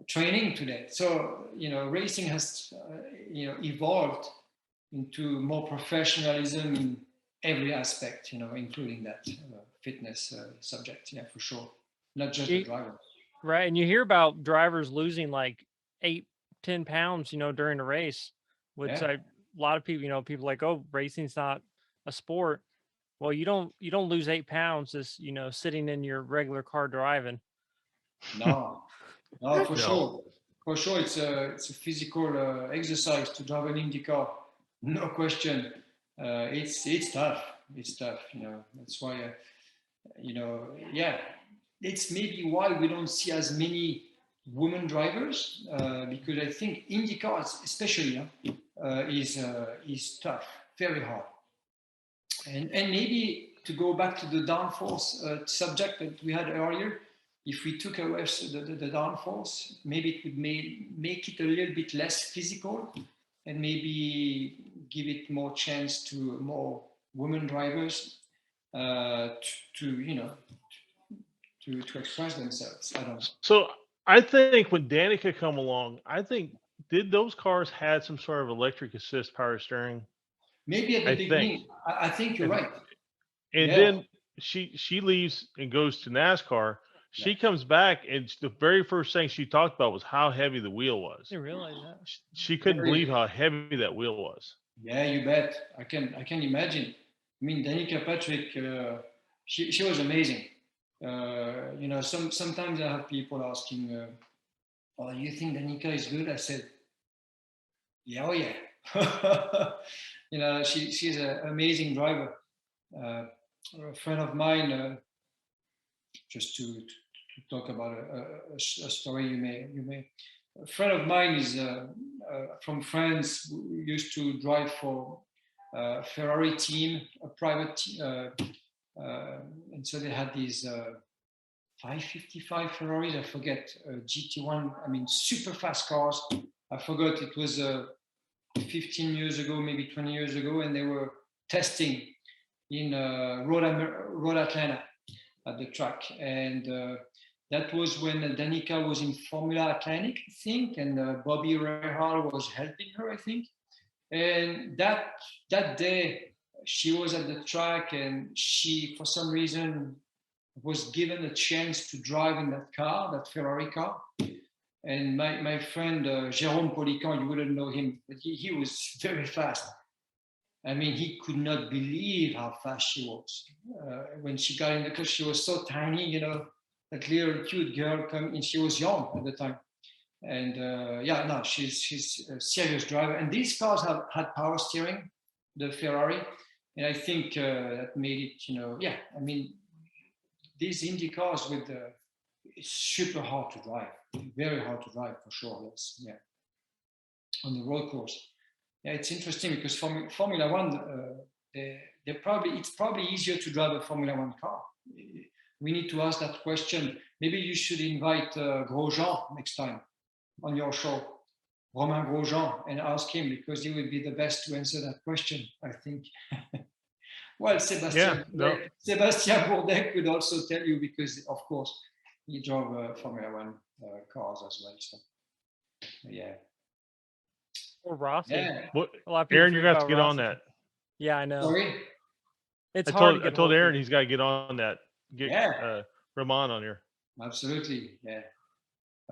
C: training today. So racing has evolved into more professionalism in every aspect, including that fitness subject. Yeah, for sure. Not just the driver.
A: Right. And you hear about drivers losing like 8-10 pounds, during a race, which a lot of people, people like, oh, racing's not a sport. Well, you don't lose 8 pounds just, sitting in your regular car driving.
C: No, for sure. For sure, it's a physical exercise to drive an Indy car. No question. It's tough. It's tough. That's why, it's maybe why we don't see as many women drivers, because I think IndyCar, especially, is tough, very hard. And maybe to go back to the downforce subject that we had earlier, if we took away the downforce, maybe it would make it a little bit less physical, and maybe give it more chance to more women drivers to express themselves. I don't know.
B: So I think when Danica come along, did those cars had some sort of electric assist power steering?
C: Maybe at the beginning, I think you're right.
B: And then she leaves and goes to NASCAR. She comes back, and the very first thing she talked about was how heavy the wheel was.
A: You realize that?
B: She couldn't believe how heavy that wheel was.
C: Yeah, you bet. I can imagine. I mean, Danica Patrick, she was amazing. Sometimes I have people asking, "Oh, you think Danica is good?" I said, "Yeah, oh yeah." She's an amazing driver. A friend of mine, just to talk about a story you may. A friend of mine is from France, who used to drive for a Ferrari team, a private and so they had these 555 Ferraris, I forget, GT1, I mean, super fast cars. I forgot, it was 15 years ago, maybe 20 years ago, and they were testing in Road Atlanta at the track. And that was when Danica was in Formula Atlantic, I think, and Bobby Rahal was helping her, I think. And that day, she was at the track, and she, for some reason, was given a chance to drive in that car, that Ferrari car. And my friend, Jérôme Polican, you wouldn't know him, but he was very fast. I mean, he could not believe how fast she was. When she got in the car, she was so tiny, that little cute girl and she was young at the time. And she's a serious driver. And these cars had power steering, the Ferrari. And I think that made it, I mean, these Indy cars it's super hard to drive, very hard to drive for sure. Yes, yeah. On the road course, yeah, it's interesting because Formula One, it's probably easier to drive a Formula One car. We need to ask that question. Maybe you should invite Grosjean next time on your show, Romain Grosjean, and ask him, because he would be the best to answer that question, I think. Well, Sébastien Bourdais could also tell you, because, of course, he drove Formula One cars as well. So, yeah.
A: Or Rossi.
C: Yeah.
B: Well, Aaron, you got to get on that.
A: Yeah, I know.
C: Sorry?
A: It's hard.
B: I told Aaron he's got to get on that. Get Ramon on here.
C: Absolutely, yeah.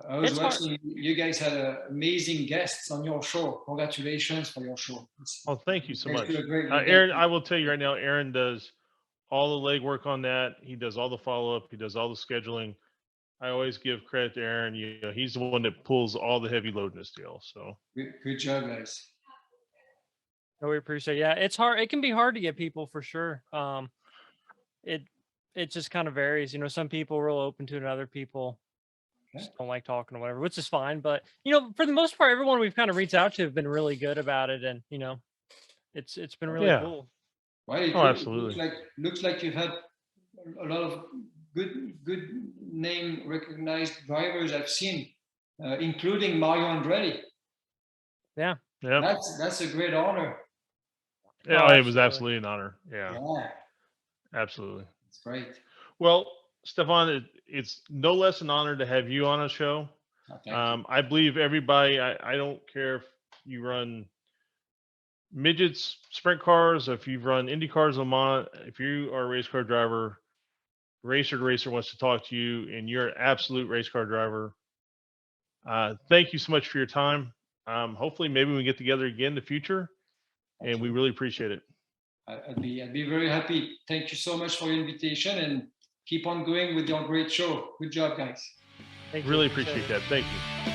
C: I was watching. You guys had amazing guests on your show. Congratulations for your show.
B: Thank you so much. Aaron, I will tell you right now, Aaron does all the legwork on that. He does all the follow-up. He does all the scheduling. I always give credit to Aaron. He's the one that pulls all the heavy load in this deal. So
C: good job, guys.
A: No, we appreciate it. Yeah, it's hard. It can be hard to get people for sure. It just kind of varies. Some people are real open to it, and other people just don't like talking or whatever, which is fine. But for the most part, everyone we've kind of reached out to have been really good about it, and it's been really cool.
C: Well,
B: absolutely.
C: Looks like you've had a lot of good name recognized drivers I've seen, including Mario Andretti.
A: Yeah.
C: That's a great honor.
B: Yeah, it was absolutely an honor. Yeah. Absolutely.
C: It's great.
B: Well, Stéphan, it's no less an honor to have you on a show. I believe everybody, I don't care if you run midgets, sprint cars, if you've run Indy cars, Le Mans, if you are a race car driver, racer to racer wants to talk to you, and you're an absolute race car driver. Thank you so much for your time. Hopefully maybe we get together again in the future, and we really appreciate it.
C: I'd be very happy. Thank you so much for your invitation, and keep on going with your great show. Good job, guys.
B: Really appreciate that. Thank you.